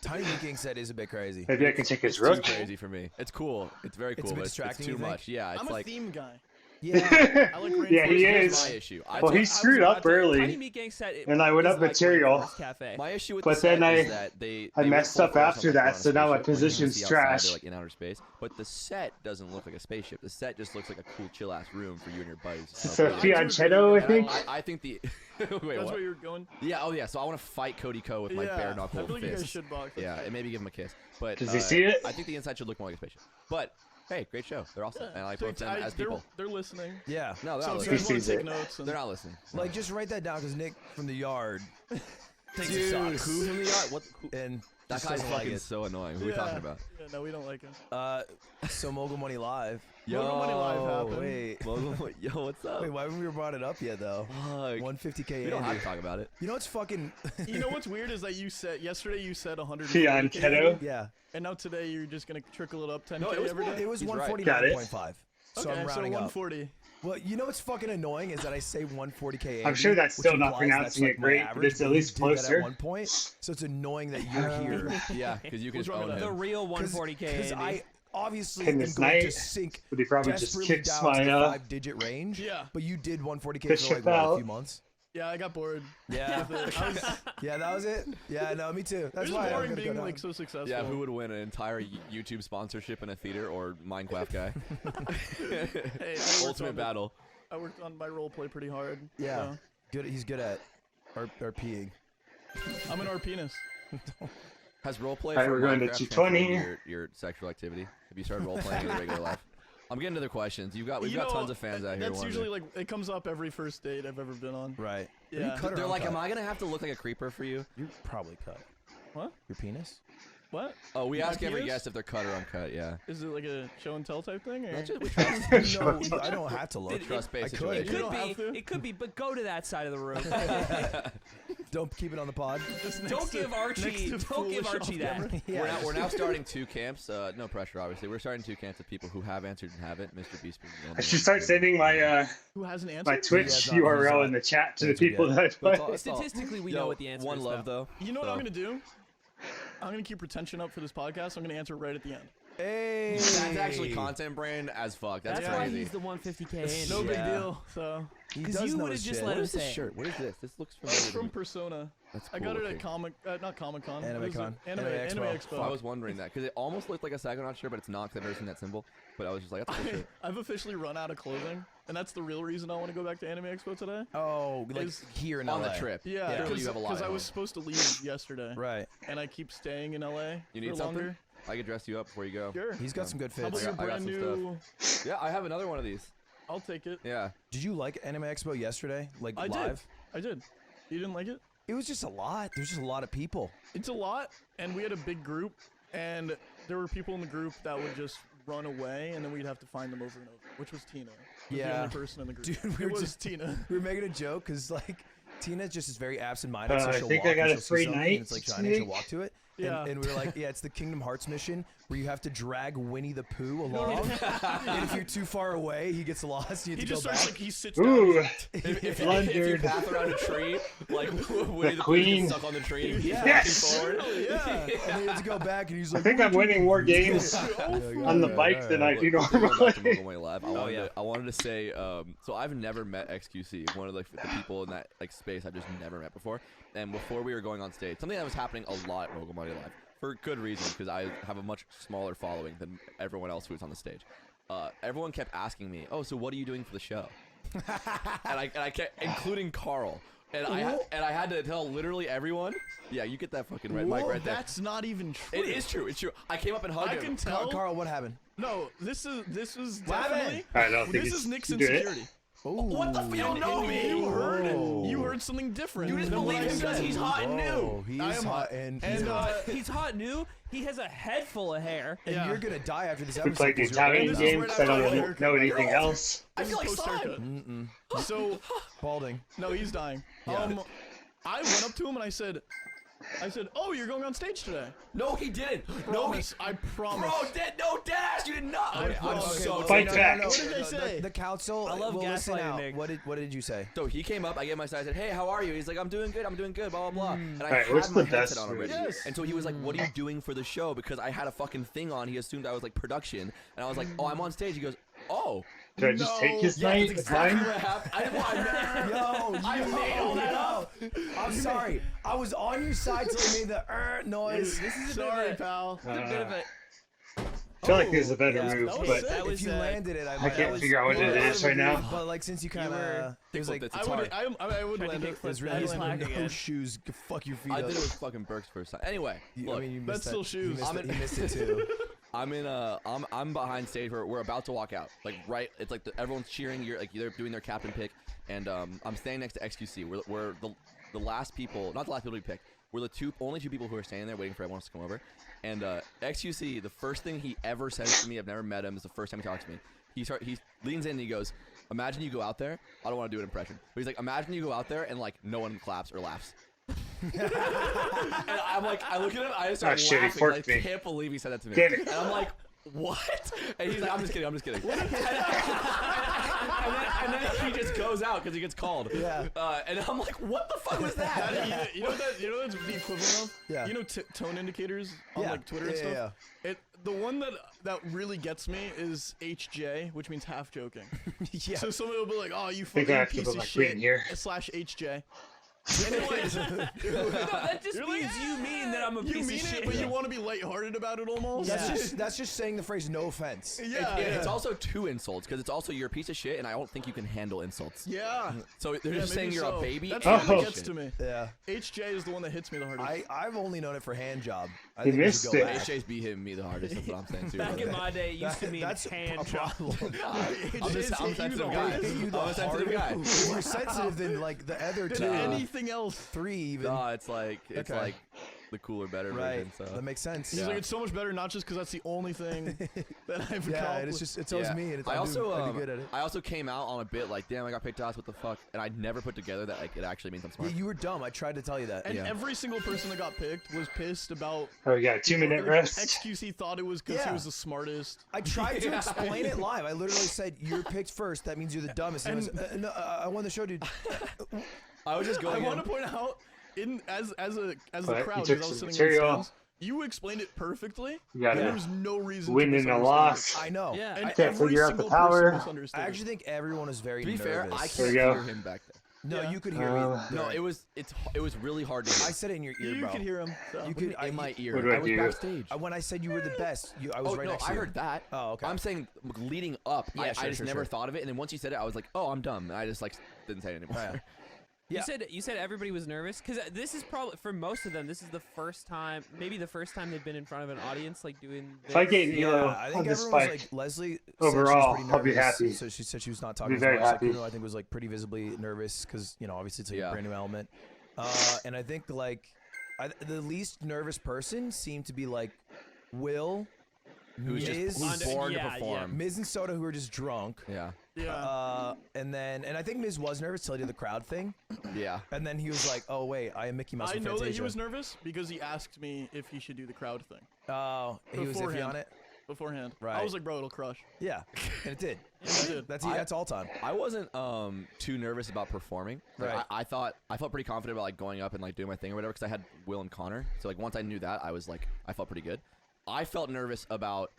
S4: Tiny Meat Gang set is a bit crazy.
S5: Maybe I can take his
S3: Too
S5: rook.
S3: crazy for me. It's cool. It's very cool.
S4: It's a bit
S3: but
S4: distracting,
S3: It's
S4: you
S3: too
S4: think?
S3: much. Yeah, it's
S8: I'm
S3: like
S8: a theme guy.
S4: Yeah.
S8: I like
S5: Yeah, he
S8: rainforest.
S5: is.
S3: my issue.
S5: Well, he screwed up early,
S2: Tiny meat gang set.
S5: and I went
S2: is
S5: up
S2: like
S5: material.
S2: Rainforest Cafe.
S3: My issue with
S5: But
S3: the set
S5: then
S3: is
S5: I-
S3: that they
S5: I
S3: went
S5: messed
S3: full
S5: up
S3: force on,
S5: after
S3: like,
S5: that,
S3: we're on a
S5: so now my
S3: spaceship, where you can
S5: position's
S3: see outside, they're,
S5: trash.
S3: like in outer space, but the set doesn't look like a spaceship. The set just looks like a cool, chill ass room for you and your buddies. to
S5: So
S3: smoke weed.
S5: Fianchetto, I
S8: And
S5: think.
S3: I think the wait,
S8: That's
S3: what?
S8: where you're going.
S3: Yeah, oh yeah. So I want to fight Cody Ko with my
S8: Yeah.
S3: bare knuckle
S8: I feel like you guys
S3: fists.
S8: should box.
S3: Yeah, and maybe give him a kiss. But
S5: Does he see it?
S3: I think the inside should look more like a spaceship. But hey, great show. They're awesome, and I like both them as
S8: they're,
S3: people.
S8: they're listening.
S4: Yeah.
S3: No, they're
S8: So
S3: not
S8: if you
S3: listening.
S8: guys want
S5: sees
S8: to take
S5: it.
S8: notes, and
S3: They're not listening.
S4: Like, just write that down because Nick from the yard takes his
S3: Dude,
S4: socks.
S3: who from the yard? What? Who?
S4: And
S3: That
S4: just
S3: guy's
S4: doesn't like
S3: fucking
S4: it.
S3: so annoying. Who are we talking about?
S8: Yeah, no, we don't like him.
S4: So Mogul Money Live.
S8: Mogul Money Live happened.
S4: Wait.
S3: Yo, what's up?
S4: Wait, why haven't we brought it up yet, though?
S3: Fuck.
S4: 150K
S3: We don't have
S4: Andy.
S3: to talk about it.
S4: You know what's fucking...
S8: You know what's weird is that you said yesterday you said 100.
S5: Fianchetto.
S4: Yeah.
S8: And now today you're just gonna trickle it up 10k
S3: No, it was
S8: every
S3: more.
S8: day.
S4: It was
S3: He's right.
S4: 149.5. So
S8: Okay,
S4: I'm
S8: so
S4: rounding up.
S8: 140.
S4: Well, you know what's fucking annoying is that I say 140K Andy,
S5: I'm sure that's
S4: which
S5: still not
S4: implies that's,
S5: pronouncing
S4: like,
S5: it
S4: my
S5: great, but
S4: average,
S5: it's at
S4: you
S5: least
S4: did that at
S5: closer.
S4: one point, so it's annoying that you're here.
S3: Yeah, because you can
S8: What's
S3: just
S8: wrong
S3: own
S8: with
S2: The
S3: him.
S2: real 140k.
S4: Because
S2: Andy.
S4: I obviously
S5: Pin
S4: am
S5: this
S4: going to
S5: night,
S4: sink
S5: but he probably just
S4: desperately
S5: kicks
S4: down
S5: my
S4: to the 5-digit range.
S8: Yeah.
S4: But you did 140K
S5: Fish
S4: for like what, a
S5: out.
S4: few months.
S8: Yeah, I got bored.
S4: Yeah.
S8: with it. I was,
S4: Yeah, that was it. Yeah, no, me too. That's
S8: it was
S4: why I'm
S8: boring
S4: gonna go
S8: being
S4: down.
S8: like so successful.
S3: Yeah, who would win, an entire YouTube sponsorship in a theater or Minecraft guy?
S8: Hey, I worked
S3: Ultimate
S8: on-
S3: battle.
S8: I worked on my role play pretty hard.
S4: Yeah.
S8: so
S4: Good. He's good at peeing.
S8: I'm an RPness.
S3: Has roleplay
S5: Alright,
S3: for
S5: we're going to
S3: Minecraft
S5: 220.
S3: transformed your sexual activity? Have you started roleplaying in regular life? I'm getting to the questions. We've got
S8: You
S3: tons
S8: know,
S3: of fans out here.
S8: That's
S3: wondering.
S8: usually like it comes up every first date I've ever been on.
S4: Right.
S8: Yeah.
S4: You cut or
S3: They're like,
S4: uncut?
S3: am I gonna have to look like a creeper for you?
S4: You probably cut.
S8: What?
S4: Your penis?
S8: What?
S3: Oh, we
S8: My
S3: ask every
S8: penis?
S3: guest if they're cut or uncut. Yeah.
S8: Is it like a show and tell type thing? Or?
S3: That's just, we trust,
S4: No, I don't have to look.
S3: trust-based
S4: I could.
S2: It
S3: situation.
S8: You
S2: could
S8: don't have
S2: be.
S8: to?
S2: It could be. But go to that side of the room.
S4: Don't keep it on the pod.
S8: Just next
S2: Don't
S8: to-
S2: give Archie.
S8: next to
S2: Don't give
S8: foolish
S2: Archie
S8: off-camera.
S2: that.
S3: We're now starting two camps. No pressure, obviously. We're starting two camps of people who have answered and haven't. Mr. Beast being the only
S5: I should
S3: one.
S5: start sending my
S8: Who hasn't answered?
S5: my Twitch
S4: has not- he's
S5: URL
S4: not
S5: in the chat to the
S4: answered
S5: people
S4: yet.
S5: that I
S3: But
S5: play.
S3: it's all- it's all-
S2: Statistically, we
S3: Yo,
S2: know what the answer
S3: one
S2: is.
S3: love though.
S8: You know what
S3: So-
S8: I'm gonna do? I'm gonna keep retention up for this podcast. I'm gonna answer right at the end.
S4: Hey.
S3: That's actually content brand as fuck. That's
S2: That's why
S3: crazy.
S2: he's the 150k.
S8: No big
S4: Yeah.
S8: deal. So
S4: He
S2: 'Cause
S4: does
S2: you
S4: know
S2: would've
S4: his
S2: just
S4: shit.
S2: let
S3: What
S2: him
S3: is this
S2: say it.
S3: shirt? What is this? This looks
S8: it's
S3: familiar. to
S8: from
S3: me.
S8: Persona.
S3: That's
S8: I
S3: cool
S8: got it
S3: looking.
S8: at not Comic Con.
S4: Anime Con.
S8: Anime
S4: Anime Expo.
S8: Expo.
S3: I was wondering that because it almost looked like a Psychonaut shirt, but it's not because I've never seen that symbol. But I was just like, that's a cool shirt.
S8: I've officially run out of clothing, and that's the real reason I want to go back to Anime Expo today.
S4: Oh, like
S8: Is-
S4: here in
S3: On
S4: LA.
S3: the trip.
S8: Yeah,
S3: Clearly you have a lot
S8: because
S3: at
S8: I was
S3: home.
S8: supposed to leave yesterday,
S4: Right.
S8: and I keep staying in LA
S3: You need
S8: for
S3: something?
S8: longer.
S3: I could dress you up before you go.
S8: Sure.
S4: He's got some good
S8: How about
S4: fits.
S8: your
S3: I got
S8: brand
S3: some
S8: new?
S3: Yeah, I have another one of these.
S8: I'll take it.
S3: Yeah.
S4: Did you like Anime Expo yesterday? Like
S8: I
S4: live?
S8: did. I did. You didn't like it?
S4: It was just a lot. There's just a lot of people.
S8: It's a lot, and we had a big group, and there were people in the group that would just run away, and then we'd have to find them over and over, which was Tina. Was the
S4: Yeah.
S8: only person in the group.
S4: Dude, we
S8: it
S4: were
S8: was
S4: just-
S8: Tina.
S4: We were making a joke because like Tina just is very absent-minded. So
S5: I
S4: she'll
S5: think
S4: walk
S5: I got
S4: and
S5: a
S4: she'll see
S5: free
S4: something,
S5: night
S4: and it's like
S5: this
S4: shiny. She'll
S5: week.
S4: walk to it.
S8: Yeah.
S4: And we were like, yeah, it's the Kingdom Hearts mission where you have to drag Winnie the Pooh along. And if you're too far away, he gets lost. You have
S8: He
S4: to go
S8: just
S4: back.
S8: starts like he sits down.
S5: Ooh,
S3: If you
S5: Blundered.
S3: path around a tree, like Winnie the Pooh
S5: queen.
S3: gets stuck on the tree. and
S4: Yeah.
S5: Yes.
S3: forward.
S4: Yeah. And then you have to go back, and he's
S5: I
S4: like,
S5: think I'm winning more games on the bike than I do
S3: Look, going back to
S5: normally.
S3: Mogul Way Live, I wanted to say, so I've never met XQC, one of the people in that like space I've just never met before. And before we were going on stage, something that was happening a lot at Mogul Money Live, for good reason, because I have a much smaller following than everyone else who was on the stage. Everyone kept asking me, "Oh, so what are you doing for the show?" and I kept, including Carl. And I had to tell literally everyone. Yeah, you get that fucking red mic
S8: Whoa,
S3: right there.
S8: that's not even true.
S3: It is true. It's true. I came up and hugged
S8: I
S3: him.
S8: can tell.
S4: Carl, what happened?
S8: No, this is
S4: What
S8: definitely.
S4: happened?
S5: I don't think
S8: This
S5: it's
S8: is Nick's
S5: you do it.
S8: insecurity.
S3: What the f- you don't know me?
S8: You heard it.
S4: Whoa.
S8: You heard something different.
S3: You just
S8: than what
S3: believe
S8: I
S3: him because
S8: said.
S3: he's hot and new.
S4: Whoa, he
S8: I
S4: is
S8: am
S4: hot
S8: hot.
S4: and
S8: And,
S4: he's hot.
S2: He's hot new. He has a head full of hair.
S4: And
S8: Yeah.
S4: you're gonna die after this
S5: We
S4: episode.
S5: played the
S4: 'cause you're
S5: Italian
S8: this is
S5: game
S8: right
S5: because I
S8: after
S5: don't
S8: haircut.
S5: know anything else.
S3: I feel like
S8: Post-haircut.
S3: Simon.
S8: So
S4: balding.
S8: no, he's dying. I went up to him and I said, "Oh, you're going on stage today."
S3: No, he didn't.
S8: Promise. I promise.
S3: Bro, deadass, you did not.
S8: I
S3: Okay, I'm
S8: promise.
S3: so
S5: Fight
S3: tired.
S5: back.
S8: What did they say?
S4: The council.
S2: I love
S4: will listen
S2: gaslighting,
S4: out.
S2: Nick.
S4: What did you say?
S3: So he came up, I gave him my side, I said, "Hey, how are you?" He's like, I'm doing good, blah, blah, blah. And I
S5: Alright,
S3: had
S5: what's
S3: my
S5: the
S3: headset
S5: best
S3: on already.
S8: Yes.
S3: And so he was like, what are you doing for the show? Because I had a fucking thing on. He assumed I was like production. And I was like, oh, I'm on stage. He goes, oh.
S5: Should I just take his
S3: Yeah,
S5: night?
S3: that's
S5: It's
S3: exactly
S5: fine.
S3: what happened. I didn't want to.
S4: Yo,
S3: I made all that up.
S4: I'm sorry. I was on your side till you made the noise.
S2: This is a
S8: Sorry,
S2: bit of
S8: pal.
S2: a bit of a.
S5: I feel like there's a better
S4: yeah,
S5: move,
S8: that was
S5: but
S8: sick.
S2: That
S4: If
S2: was
S4: you landed it,
S5: I can't figure out what it is right now.
S4: But like since you kind
S2: were-
S4: of, it was like
S3: It's
S8: I
S3: hard.
S8: would
S2: Tried to
S8: land it.
S2: kick
S4: it was
S2: flip
S4: really
S2: that
S4: no
S2: slack again.
S4: shoes. Fuck your feet
S3: I
S4: up.
S3: did it with fucking Burke's first time. Anyway, look,
S4: I mean, you
S8: That's
S4: missed
S8: still
S4: that.
S8: shoes.
S4: He missed it too.
S3: I'm behind stage where we're about to walk out. Like right, it's like everyone's cheering. You're like they're doing their captain pick, and I'm standing next to XQC. We're the last people, not the last people to be picked. We're the only two people who are standing there waiting for everyone else to come over. And XQC, the first thing he ever says to me, I've never met him. It's the first time he talks to me. He leans in and he goes, "Imagine you go out there." I don't want to do an impression, but he's like, "Imagine you go out there and like no one claps or laughs." And I'm like, I look at him, I just start
S5: shit, he
S3: laughing. 'cause
S5: forked
S3: I
S5: me.
S3: can't believe he said that to me.
S5: Damn it.
S3: And I'm like, what? And he's like, I'm just kidding. And then he just goes out because he gets called.
S4: Yeah.
S3: And I'm like, what the fuck was that?
S8: You know that's the equivalent of?
S4: Yeah.
S8: You know tone indicators on
S4: Yeah.
S8: like Twitter and
S4: Yeah,
S8: stuff?
S4: yeah,
S8: The one that really gets me is HJ, which means half joking.
S4: Yeah.
S8: So someone will be like, "Oh, you
S5: think
S8: fucking
S5: I have to
S8: piece
S5: put
S8: of
S5: my
S8: shit,"
S5: queen here.
S8: /HJ.
S2: No, that just
S8: You're
S2: means
S8: like,
S2: you mean that I'm a
S8: You
S2: piece
S8: mean
S2: of shit.
S8: it, but you want to be lighthearted about it almost.
S4: That's just saying the phrase "no offense."
S8: Yeah,
S3: It's also two insults because it's also you're a piece of shit, and I don't think you can handle insults.
S8: yeah.
S3: So they're
S8: Yeah,
S3: just saying
S8: maybe
S3: you're
S8: so.
S3: a baby.
S8: That's
S3: and
S8: the one that
S5: Oh.
S3: a
S8: gets
S3: shit.
S8: to me.
S4: Yeah.
S8: HJ is the one that hits me the hardest.
S4: I've only known it for hand job. I
S5: He
S4: think we should
S5: missed
S4: go
S5: it.
S4: back.
S3: HJ's beat him me the hardest. That's what I'm saying too.
S2: Back
S3: brother.
S2: in my day, it used to mean
S4: That's
S2: hand
S4: a
S2: job.
S4: problem.
S3: I'm a
S8: Hit you
S3: sensitive
S8: the
S3: guy.
S8: hardest.
S4: Hit you the
S3: I'm a sensitive guy.
S4: hardest. If you're sensitive, then like the other
S8: Than
S4: two,
S8: anything else.
S4: 3 even.
S3: No, it's like
S4: Okay.
S3: the cooler, better
S4: Right.
S3: version. So
S4: That makes sense.
S8: He's like, it's so much better, not just because that's the only thing that I've
S4: Yeah,
S8: accomplished.
S4: and it's just it's always
S3: Yeah.
S4: me, and it's,
S3: I also
S4: I'd be good at it.
S3: I also came out on a bit like, damn, I got picked off. What the fuck? And I never put together that like it actually means I'm
S4: Yeah,
S3: smart.
S4: you were dumb. I tried to tell you that.
S8: And
S3: Yeah.
S8: every single person that got picked was pissed about.
S5: Oh, we got a 2-minute rest.
S8: XQC thought it was because
S4: Yeah.
S8: he was the smartest.
S4: I tried to explain it live. I literally said, "You're picked first. That means you're the dumbest." And he was, no, I won the show, dude.
S3: I was just
S8: I
S3: going.
S8: want to point out, as the
S5: But
S8: crowd,
S5: you
S8: because I
S5: took
S8: was
S5: some
S8: sitting in the
S5: material.
S8: stands, you explained it perfectly.
S5: You got
S8: and
S5: a
S8: there was no reason
S5: win
S8: to
S5: and a
S8: misunderstand
S5: loss.
S4: I know.
S2: Yeah.
S8: it. And
S5: Can't
S8: every
S5: figure out the
S8: single
S5: power.
S8: person misunderstood
S4: I
S8: it.
S4: actually think everyone was very
S3: To be
S4: nervous.
S3: fair, I
S5: There
S3: can't
S5: you go.
S3: hear him back there.
S4: No,
S8: Yeah.
S4: you could hear me.
S3: No, it was really hard to hear.
S4: I said it in your ear,
S8: You
S4: bro.
S8: could hear him. So.
S4: You could.
S3: in my ear.
S5: What do I
S3: I was
S5: do?
S3: backstage.
S4: When I said you were the best, I was
S3: Oh
S4: right
S3: no,
S4: next to
S3: I
S4: you.
S3: heard that.
S4: Oh, okay.
S3: I'm saying leading up,
S4: Yeah,
S3: I
S4: sure,
S3: just
S4: sure,
S3: never
S4: sure.
S3: thought of it, and then once you said it, I was like, oh, I'm dumb. And I just like didn't say it anymore.
S4: Yeah. Yeah.
S2: You said everybody was nervous because this is probably for most of them. This is the first time, maybe the first time they've been in front of an audience, like doing. This.
S5: If I get Elo
S4: I think
S5: on this
S4: everyone was
S5: spike,
S4: like Leslie.
S5: overall,
S4: said she was
S5: I'll
S4: pretty
S5: be
S4: nervous,
S5: happy.
S4: So she said she was not talking
S5: Be
S4: as
S5: very
S4: much. Like,
S5: happy.
S4: Kuno, I think was like pretty visibly nervous because obviously it's like
S3: Yeah.
S4: a brand new element. And I think like the least nervous person seemed to be like Will,
S3: Who's
S4: Miz,
S3: who's born
S2: yeah,
S3: to perform.
S4: Miz and Soda who were just drunk.
S3: Yeah,
S8: Yeah.
S4: And I think Miz was nervous till he did the crowd thing,
S3: yeah.
S4: and then he was like, "Oh wait, I am Mickey Mouse."
S8: I
S4: from
S8: know that he
S4: Fantasia."
S8: was nervous because he asked me if he should do the crowd thing
S4: Oh, he was iffy
S8: Beforehand.
S4: on it.
S8: beforehand. I
S4: Right.
S8: was like, bro, it'll crush.
S4: Yeah, and it did.
S8: It did.
S4: That's all time.
S3: I wasn't too nervous about performing. Like,
S4: Right.
S3: I felt pretty confident about like going up and like doing my thing or whatever because I had Will and Connor. So like once I knew that, I was like I felt pretty good. I felt nervous about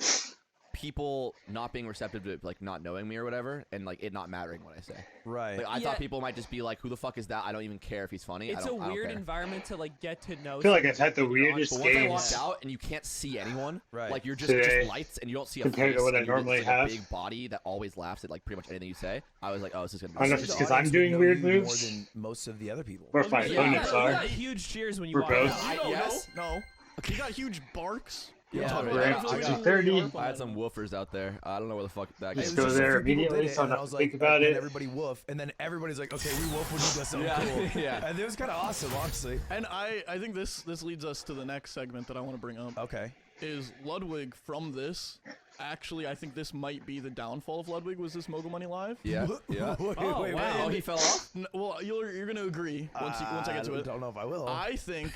S3: people not being receptive to like not knowing me or whatever, and like it not mattering what I say.
S4: Right.
S3: Like, I
S2: Yeah.
S3: thought people might just be like, "Who the fuck is that?" I don't even care if he's funny.
S2: It's
S3: I
S2: a
S3: don't
S2: weird
S3: care.
S2: environment to like get to know.
S5: I feel like
S2: somebody
S5: I've had the
S2: when you're on
S5: weirdest
S3: But once I
S5: games.
S3: walked out and you can't see anyone,
S4: Right.
S3: like you're just
S5: Today,
S3: lights and you don't see a
S5: compared to
S3: face,
S5: what I
S3: and you're just,
S5: normally
S3: like,
S5: have.
S3: a big body that always laughs at like pretty much anything you say. I was like, "Oh, this is gonna be."
S5: I don't know if
S3: sick.
S5: it's
S4: The
S5: 'cause I'm
S4: audience
S5: doing
S4: would know
S5: weird
S4: you
S5: moves.
S4: more than most of the other people.
S5: Or if my
S8: Yeah,
S5: opponents
S2: You
S5: are.
S2: got huge cheers when you
S5: We're
S2: walk
S5: both.
S2: out.
S8: You don't
S3: yes.
S8: know. No. You got huge barks
S4: Yeah.
S5: We're in
S8: I got-
S5: 2:30.
S3: I had some woofers out there. I don't know where the fuck that
S5: Let's
S3: came
S5: go
S3: from.
S4: just a
S5: there
S4: few people
S5: immediately,
S4: did it,
S5: so
S4: and
S5: not
S4: I was
S5: to
S4: like,
S5: think about
S4: and
S5: it.
S4: everybody woof, and then everybody's like, okay, we woof when you do something
S3: Yeah.
S4: cool.
S3: Yeah.
S4: And it was kind of awesome, honestly.
S8: And I think this leads us to the next segment that I want to bring up.
S4: Okay.
S8: Is Ludwig from this? Actually, I think this might be the downfall of Ludwig. Was this Mogul Money Live?
S3: Yeah. Yeah.
S4: Wait,
S2: Oh,
S4: wait,
S2: wow.
S3: Oh, he fell off?
S8: Well, you're gonna agree once I get to
S4: I
S8: it.
S4: don't know if I will.
S8: I think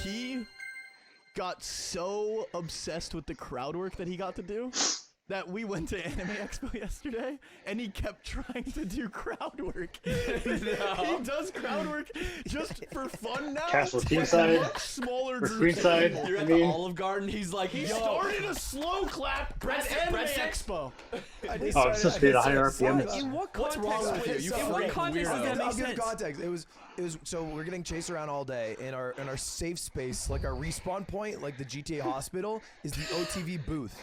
S8: he got so obsessed with the crowd work that he got to do that we went to Anime Expo yesterday and he kept trying to do crowd work. He does crowd work just for fun now.
S5: Castle
S8: with
S5: Teamside,
S8: much smaller
S5: or
S8: groups of
S5: Queenside.
S8: people.
S3: You're
S5: I
S3: at
S5: mean-
S3: the Olive Garden. He's like,
S8: He
S3: yo.
S8: started a slow clap at Anime Expo.
S5: Oh, it's supposed to be the higher RPM.
S2: In what
S3: What's
S2: context?
S3: wrong with you? You
S2: in what
S3: freak
S2: context does
S3: weirdo.
S2: that
S4: I'll
S2: make
S4: give
S2: sense?
S4: context. It was so we're getting chased around all day in our safe space, like our respawn point, like the GTA hospital, is the OTV booth.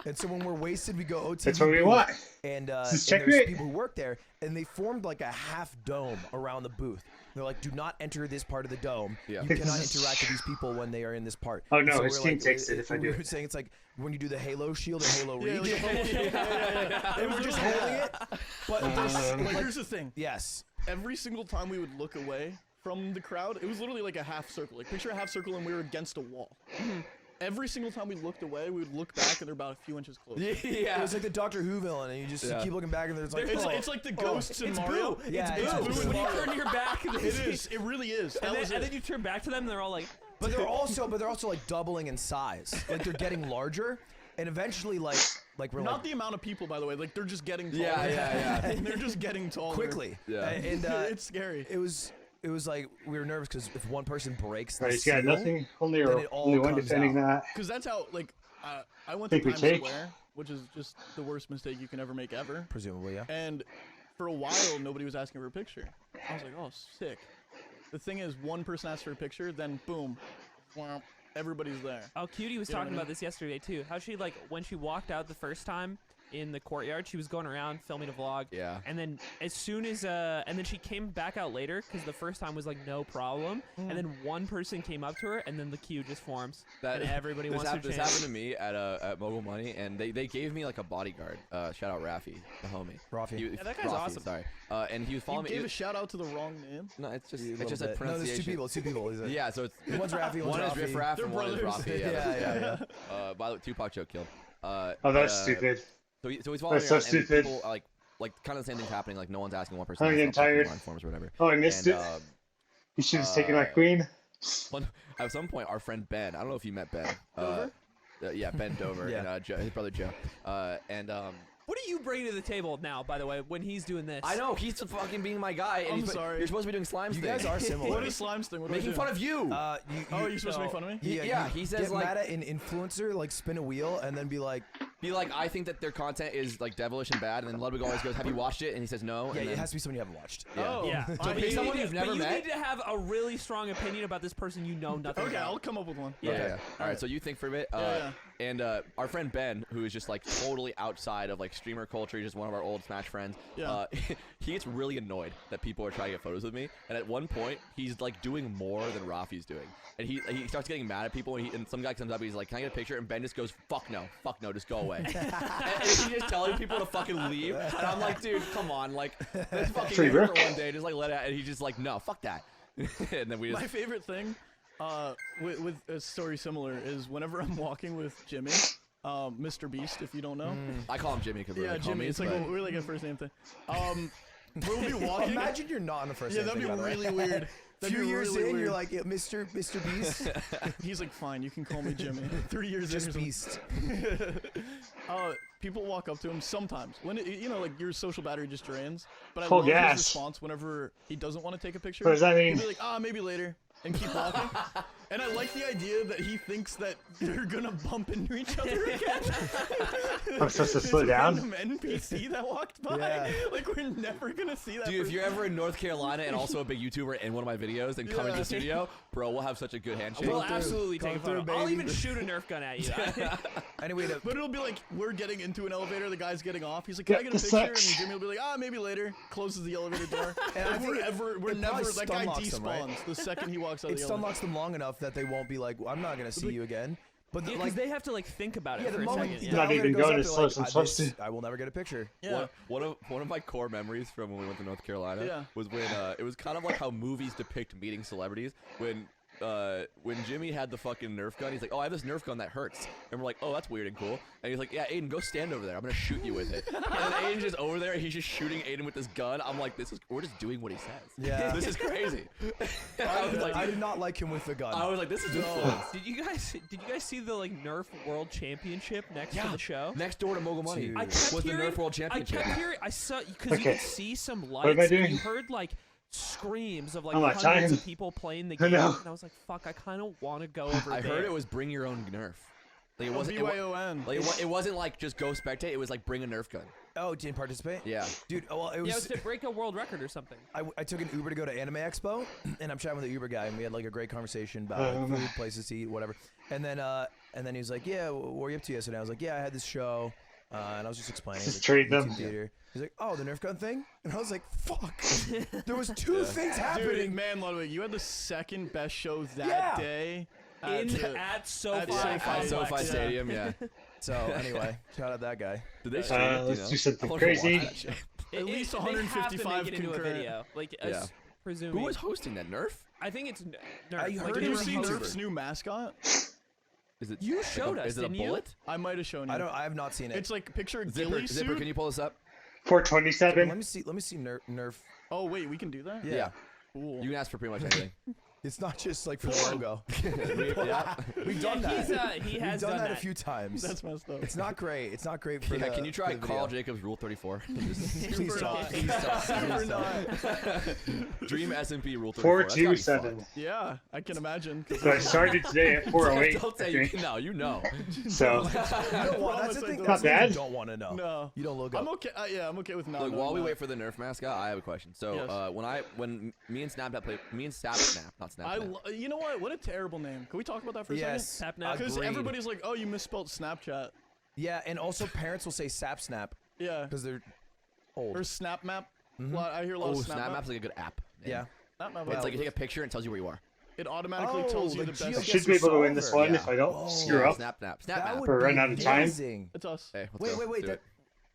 S4: And so when we're wasted, we go OTV.
S5: That's what we
S4: booth,
S5: want.
S4: And,
S5: This is
S4: and there's
S5: checkmate.
S4: people who work there, and they formed like a half dome around the booth. They're like, do not enter this part of the dome.
S3: Yeah.
S4: You cannot interact with these people when they are in this part.
S5: Oh,
S4: And
S5: no,
S4: so
S5: his
S4: we're
S5: team
S4: like,
S5: takes it if I
S4: we
S5: do
S4: were
S5: it.
S4: saying it's like when you do the Halo shield or Halo
S8: Yeah,
S4: reach. They were just holding it. But
S8: Like, here's the thing.
S4: yes.
S8: Every single time we would look away from the crowd, it was literally like a half circle. Like picture a half circle and we were against a wall. Every single time we looked away, we would look back and they're about a few inches closer.
S4: It was like the Doctor Who villain, and you just
S3: Yeah.
S4: keep looking back, and there's like,
S8: It's like the ghosts in
S2: It's
S8: Mario.
S2: Boo.
S4: Yeah,
S2: it's
S4: yeah.
S2: Boo.
S8: Boo
S2: When
S8: in
S2: you
S8: Mario.
S2: turn your back,
S8: It is. It really is. That
S2: And
S8: was
S2: then,
S8: it.
S2: and then you turn back to them, and they're all like,
S4: but they're also like doubling in size. Like they're getting larger, and eventually like we're
S8: Not
S4: like
S8: the amount of people, by the way. Like they're just getting taller.
S3: Yeah, yeah,
S8: They're just getting taller.
S4: quickly.
S3: Yeah.
S4: And
S8: It's scary.
S4: it was like we were nervous because if one person breaks the
S5: Right, he's got
S4: seal,
S5: nothing. Only
S4: then it all
S5: only one
S4: comes
S5: defending
S4: out.
S5: that.
S8: Because that's how, like, I went
S5: Think
S8: to
S5: we
S8: Times
S5: take?
S8: Square, which is just the worst mistake you can ever make ever.
S4: presumably, yeah.
S8: And for a while, nobody was asking for a picture. I was like, oh, sick. The thing is, one person asked for a picture, then boom, whomp, everybody's there.
S2: oh, Cutie was
S8: You know what
S2: talking
S8: I mean?
S2: about this yesterday too. How she like when she walked out the first time in the courtyard, she was going around filming a vlog.
S3: Yeah.
S2: And then as soon as and then she came back out later because the first time was like no problem, and then one person came up to her, and then the queue just forms, and everybody wants to
S3: This
S2: chance.
S3: happened to me at Mogul Money, and they gave me like a bodyguard. Shout out Rafi, the homie.
S4: Rafi.
S3: He-
S2: Yeah, that guy's
S3: Rafi,
S2: awesome.
S3: Sorry. And he was
S8: You
S3: following me.
S8: gave a shout out to the wrong name.
S3: No, it's just
S4: A
S3: it's
S4: little
S3: just a
S4: bit. No,
S3: pronunciation.
S4: there's two people. It's two people. Is it?
S3: Yeah, so it's
S4: One's Rafi,
S3: one
S4: one's
S3: is Riff
S4: Rafi.
S3: Raff
S8: They're
S3: and one is
S8: brothers.
S3: Rafi.
S4: Yeah.
S3: By the way, Tupac joke killed.
S5: Oh, that's stupid.
S3: So he's following
S5: That's
S3: me
S5: so
S3: around, and
S5: stupid.
S3: people like kind of the same thing's happening. Like no one's asking one person.
S5: I'm
S3: to
S5: getting
S3: stop checking
S5: tired.
S3: line forms or whatever.
S5: Oh, I missed
S3: And,
S5: it. You should have taken my queen.
S3: At some point, our friend Ben. I don't know if you met Ben. Yeah, Ben Dover
S4: Yeah.
S3: and his brother Joe.
S2: What do you bring to the table now, by the way, when he's doing this?
S3: I know he's fucking being my guy. And
S8: I'm
S3: he's,
S8: sorry.
S3: You're supposed to be doing slimes.
S4: You
S3: thing.
S4: guys are similar.
S8: What is Slimes thing? What do I
S3: making
S8: do?
S3: fun of you.
S8: Oh, you're supposed to make fun of me?
S3: Yeah, he says,
S4: get
S3: like-
S4: mad at an influencer, like spin a wheel, and then be like,
S3: Be like, I think that their content is like devilish and bad, and then Ludwig always goes, "Have you watched it?" And he says no.
S4: yeah,
S3: and
S4: it
S3: then,
S4: has to be someone you haven't watched.
S3: Yeah.
S2: Yeah.
S8: I
S2: But
S8: hate
S2: you
S3: someone
S2: need
S3: you've
S2: to-
S3: never
S2: but
S3: met?
S2: you need to have a really strong opinion about this person you know nothing
S8: Okay,
S2: about.
S8: I'll come up with one.
S3: Yeah. All right, so you think for a bit.
S8: Yeah.
S3: And our friend Ben, who is just like totally outside of like streamer culture, he's just one of our old Smash friends.
S8: Yeah.
S3: He gets really annoyed that people are trying to get photos with me. And at one point, he's like doing more than Rafi's doing. And he starts getting mad at people. And some guy comes up, and he's like, "Can I get a picture?" And Ben just goes, fuck no, just go away." and he's just telling people to fucking leave. And I'm like, dude, come on, like, let's fucking
S5: Free
S3: get here for
S5: work.
S3: one day, just like let it out. And he's just like, no, fuck that. And then we just
S8: My favorite thing with a story similar is whenever I'm walking with Jimmy, Mr. Beast, if you don't know.
S3: I call him Jimmy because we're
S8: Yeah,
S3: like
S8: Jimmy.
S3: homies,
S8: It's like
S3: but-
S8: we're like a first name thing. We'll be walking.
S4: Imagine you're not on the first.
S8: Yeah,
S4: name
S8: that'd be
S4: thing, by the way.
S8: really weird.
S4: A
S8: That'd
S4: few
S8: be
S4: years
S8: really
S4: in,
S8: weird.
S4: you're like, yeah, Mr. Beast,
S8: He's like, fine, you can call me Jimmy. 3 years
S4: just
S8: in. or
S4: Beast.
S8: People walk up to him sometimes when like your social battery just drains. But I
S5: Full
S8: love
S5: gas.
S8: his response whenever he doesn't want to take a picture.
S5: What does that mean?
S8: He'll be like, maybe later, and keep walking. And I like the idea that he thinks that they're gonna bump into each other again.
S5: I'm supposed to slow
S8: It's a
S5: down?
S8: random NPC that walked by.
S4: Yeah.
S8: Like we're never gonna see that.
S3: Dude, if
S8: person.
S3: you're ever in North Carolina and also a big YouTuber in one of my videos, then come into
S8: Yeah.
S3: the studio, bro. We'll have such a good handshake.
S2: We'll
S4: through.
S2: absolutely
S4: Come
S2: take a photo.
S4: through,
S2: I'll
S4: baby.
S2: even shoot a Nerf gun at you.
S4: Anyway,
S8: But it'll be like we're getting into an elevator, the guy's getting off. He's like, "Can I
S5: Yeah,
S8: get a
S5: this
S8: picture?"
S5: sucks.
S8: And Jimmy will be like, "Maybe later." Closes the elevator door.
S4: And I
S8: And
S4: think
S8: we're
S4: it
S8: never.
S4: probably
S8: That guy
S4: stun locks them,
S8: despawns
S4: right?
S8: the second he walks out
S4: it
S8: of the
S4: stun
S8: elevator.
S4: locks them long enough that they won't be like, well, I'm not gonna see you again. But
S2: Yeah, because they have to like think about it
S4: yeah,
S2: for
S4: the
S2: a
S4: moment
S2: second.
S4: the
S2: Yeah.
S5: Not
S4: elevator
S5: even
S4: goes
S5: going
S4: up,
S5: as
S4: they're
S5: slow
S4: like,
S5: as I'm
S4: "Ah,
S5: supposed
S4: this-
S5: to."
S4: I will never get a picture.
S8: Yeah.
S3: One of my core memories from when we went to North Carolina
S8: Yeah.
S3: was when it was kind of like how movies depict meeting celebrities. When Jimmy had the fucking Nerf gun, he's like, "Oh, I have this Nerf gun that hurts," and we're like, "Oh, that's weird and cool." And he's like, "Yeah, Aiden, go stand over there. I'm gonna shoot you with it." And then Aiden's just over there. He's just shooting Aiden with this gun. I'm like, we're just doing what he says.
S4: Yeah.
S3: This is crazy. I was like,
S4: I did not like him with the gun.
S3: I was like, this is influence.
S2: Did you guys see the like Nerf World Championship next to the show?
S3: Next door to Mogul Money
S4: Dude.
S2: I kept
S3: was the
S2: hearing,
S3: Nerf World Championship.
S2: I kept hearing. I saw because you
S5: Okay.
S2: could see some
S5: What am I
S2: lights. And you
S5: doing?
S2: heard like screams of like
S5: Oh, my
S2: hundreds
S5: time.
S2: of people playing the
S5: I
S2: game,
S5: know.
S2: and I was like, "Fuck, I kind of want to go over
S3: I
S2: there."
S3: heard it was bring your own Nerf. Like it
S8: Oh,
S3: wasn't.
S8: BYON.
S3: It wasn't like just go spectate. It was like bring a Nerf gun.
S4: Oh, didn't participate?
S3: Yeah.
S4: Dude, well, it
S2: Yeah, it
S4: was.
S2: was to break a world record or something.
S4: I took an Uber to go to Anime Expo, and I'm chatting with the Uber guy, and we had like a great conversation about like, food, places to eat, whatever. And then he was like, "Yeah, what were you up to yesterday?" I was like, "Yeah, I had this show," and I was just explaining.
S5: Just
S4: like,
S5: treat them.
S4: YouTube Theater. He's like, "Oh, the Nerf gun thing," and I was like, "Fuck!" There was two things happening.
S8: Dude, man, Ludwig, you had the second best show that
S4: Yeah.
S8: day.
S2: At SoFi.
S8: at
S3: At
S8: SoFi.
S3: SoFi
S8: Yeah.
S3: Stadium. Yeah.
S4: So anyway, shout out that guy.
S3: Did they stream it?
S5: Let's
S3: you know?
S5: do something
S3: I wanna watch
S5: crazy.
S3: that shit.
S8: At least
S2: they have to
S8: 155
S2: make it into a
S8: concurrent.
S2: video. Like,
S3: Yeah.
S2: presuming.
S3: Who was hosting that? Nerf?
S2: I think it's Nerf.
S4: I
S2: Like,
S4: heard
S8: Did
S2: they
S8: you
S2: were
S8: see
S2: hosting-
S8: Nerf's new mascot?
S3: Is it?
S2: You
S3: like
S2: showed us,
S3: Is it a
S2: didn't you?
S3: bullet?
S8: I might have shown you.
S4: I have not seen it.
S8: It's like picture a
S3: Zipper,
S8: ghillie
S3: Zipper,
S8: suit.
S3: can you pull this up?
S5: 427.
S4: Let me see Nerf.
S8: Oh wait, we can do that.
S4: Yeah.
S8: Cool.
S3: You can ask for pretty much anything.
S4: It's not just like for the logo.
S3: Yeah.
S4: We've
S2: Yeah,
S4: done that.
S2: he
S4: We've
S2: has
S4: done that a
S2: that.
S4: few times.
S8: That's messed up.
S4: It's not great. It's not great for
S3: Yeah,
S4: the.
S3: can you try
S4: for the
S3: Carl
S4: video.
S3: Jacobs Rule 34?
S4: Please
S8: Super
S4: don't.
S8: not.
S4: Please don't. Please don't.
S3: Dream S&P Rule 34. That's gotta be
S5: 427.
S3: fun.
S8: Yeah, I can imagine. 'cause
S5: So I started today at 408.
S3: Don't
S5: I
S3: say you
S5: think.
S3: can know. You know.
S5: So
S4: You don't want, that's the
S8: promise I
S4: thing.
S8: don't.
S4: That's the thing
S5: bad.
S4: You don't want to know.
S8: No.
S4: You don't look
S8: I'm
S4: up.
S8: okay. Yeah, I'm okay with not.
S3: Look,
S8: knowing
S3: while we
S8: that.
S3: wait for the Nerf mascot, I have a question. So
S8: Yes.
S3: when me and Snapchat play, me and Snap, not Snapchat.
S8: You know what? What a terrible name. Can we talk about that for a
S4: Yes.
S8: second?
S2: Snapchat.
S8: Because
S4: Agreed.
S8: everybody's like, oh, you misspelled Snapchat.
S4: Yeah, and also parents will say sap snap
S8: Yeah.
S4: because they're old.
S8: Or Snap Map. I hear a lot
S3: Oh,
S8: of Snap Map.
S3: SnapMap's like a good app. name.
S4: Yeah.
S8: Snap Map.
S3: It's like you take a picture and it tells you where you are.
S8: It automatically
S4: Oh,
S8: tells you
S4: like
S8: the
S5: I
S8: best.
S5: should be able to win this one
S3: Yeah.
S5: if I don't
S4: Oh.
S5: screw up.
S3: Snap.
S4: That
S3: SnapMap.
S4: would
S5: We're
S4: be
S5: running out of time.
S4: amazing.
S8: It's us.
S3: Hey, let's go.
S4: Wait.
S3: Do
S4: That,
S3: it.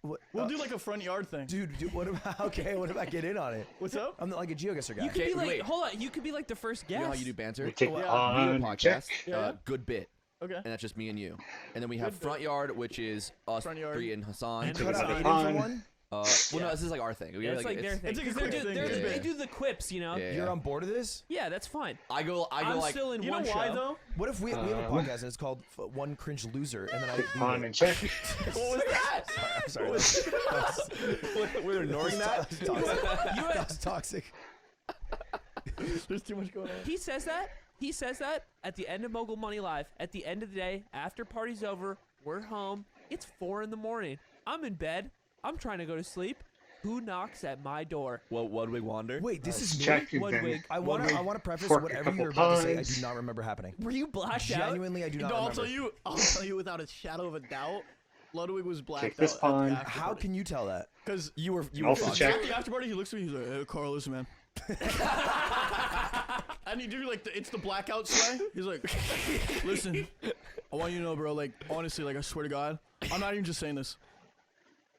S4: what,
S8: We'll do like a front yard thing.
S4: dude, what about? Okay, what about get in on it?
S8: What's up?
S4: I'm not like a GeoGuessr guy.
S2: You could
S3: Okay,
S2: be like,
S3: wait.
S2: hold on. You could be like the first
S3: You
S2: guest.
S3: know how you do banter?
S5: We take
S8: Oh,
S5: the
S8: yeah.
S3: We do a
S5: on
S3: podcast,
S5: check.
S8: Yeah.
S3: Good Bit,
S8: Okay.
S3: and that's just me and you. And then we have
S8: Good
S3: Front Yard, which is us
S8: Front Yard.
S3: three and Hassan.
S2: And
S4: Cut out
S8: Hassan.
S4: Aiden for
S5: On.
S4: one.
S3: Well, no, this is like our thing. We
S2: Yeah,
S3: have,
S2: it's like their thing.
S8: It's like a
S2: 'Cause
S8: quick
S2: they're-
S8: thing.
S2: they're-
S8: Good
S2: They
S8: bit.
S2: do the quips, you know.
S3: Yeah.
S4: You're on board of this?
S2: Yeah, that's fine.
S3: I go
S2: I'm
S3: like
S2: still in
S8: You know
S2: one
S8: why
S2: show.
S8: though?
S4: What if we have a podcast and it's called One Cringe Loser, and then I
S5: On and check.
S3: what was that?
S4: I'm sorry.
S3: We're ignoring that.
S4: That was toxic. That was toxic.
S8: There's too much going on.
S2: He says that. He says that at the end of Mogul Money Live. At the end of the day, after party's over, we're home. It's 4 a.m. I'm in bed. I'm trying to go to sleep. Who knocks at my door?
S3: Well, Ludwig Wander.
S4: Wait, this is me.
S5: Check and
S2: Ludwig.
S5: then
S4: I want
S5: Ludwig
S4: to preface
S5: fork a
S4: whatever
S5: couple
S4: you're about to say. I
S5: times.
S4: do not remember happening.
S2: Were you blacked out?
S4: Genuinely, I do not
S8: No,
S4: remember.
S8: I'll tell you without a shadow of a doubt. Ludwig was blacked
S5: Take this
S8: out
S5: pawn.
S8: at the after
S4: How
S8: party.
S4: can you tell that?
S8: Because
S3: You were
S5: Also
S3: fucked.
S5: check.
S8: at the after party, he looks at me. He's like, "Hey, Carl, listen, man." And you do like it's the blackout sway. He's like, "Listen, I want you to know, bro. Like, honestly, like, I swear to God, I'm not even just saying this.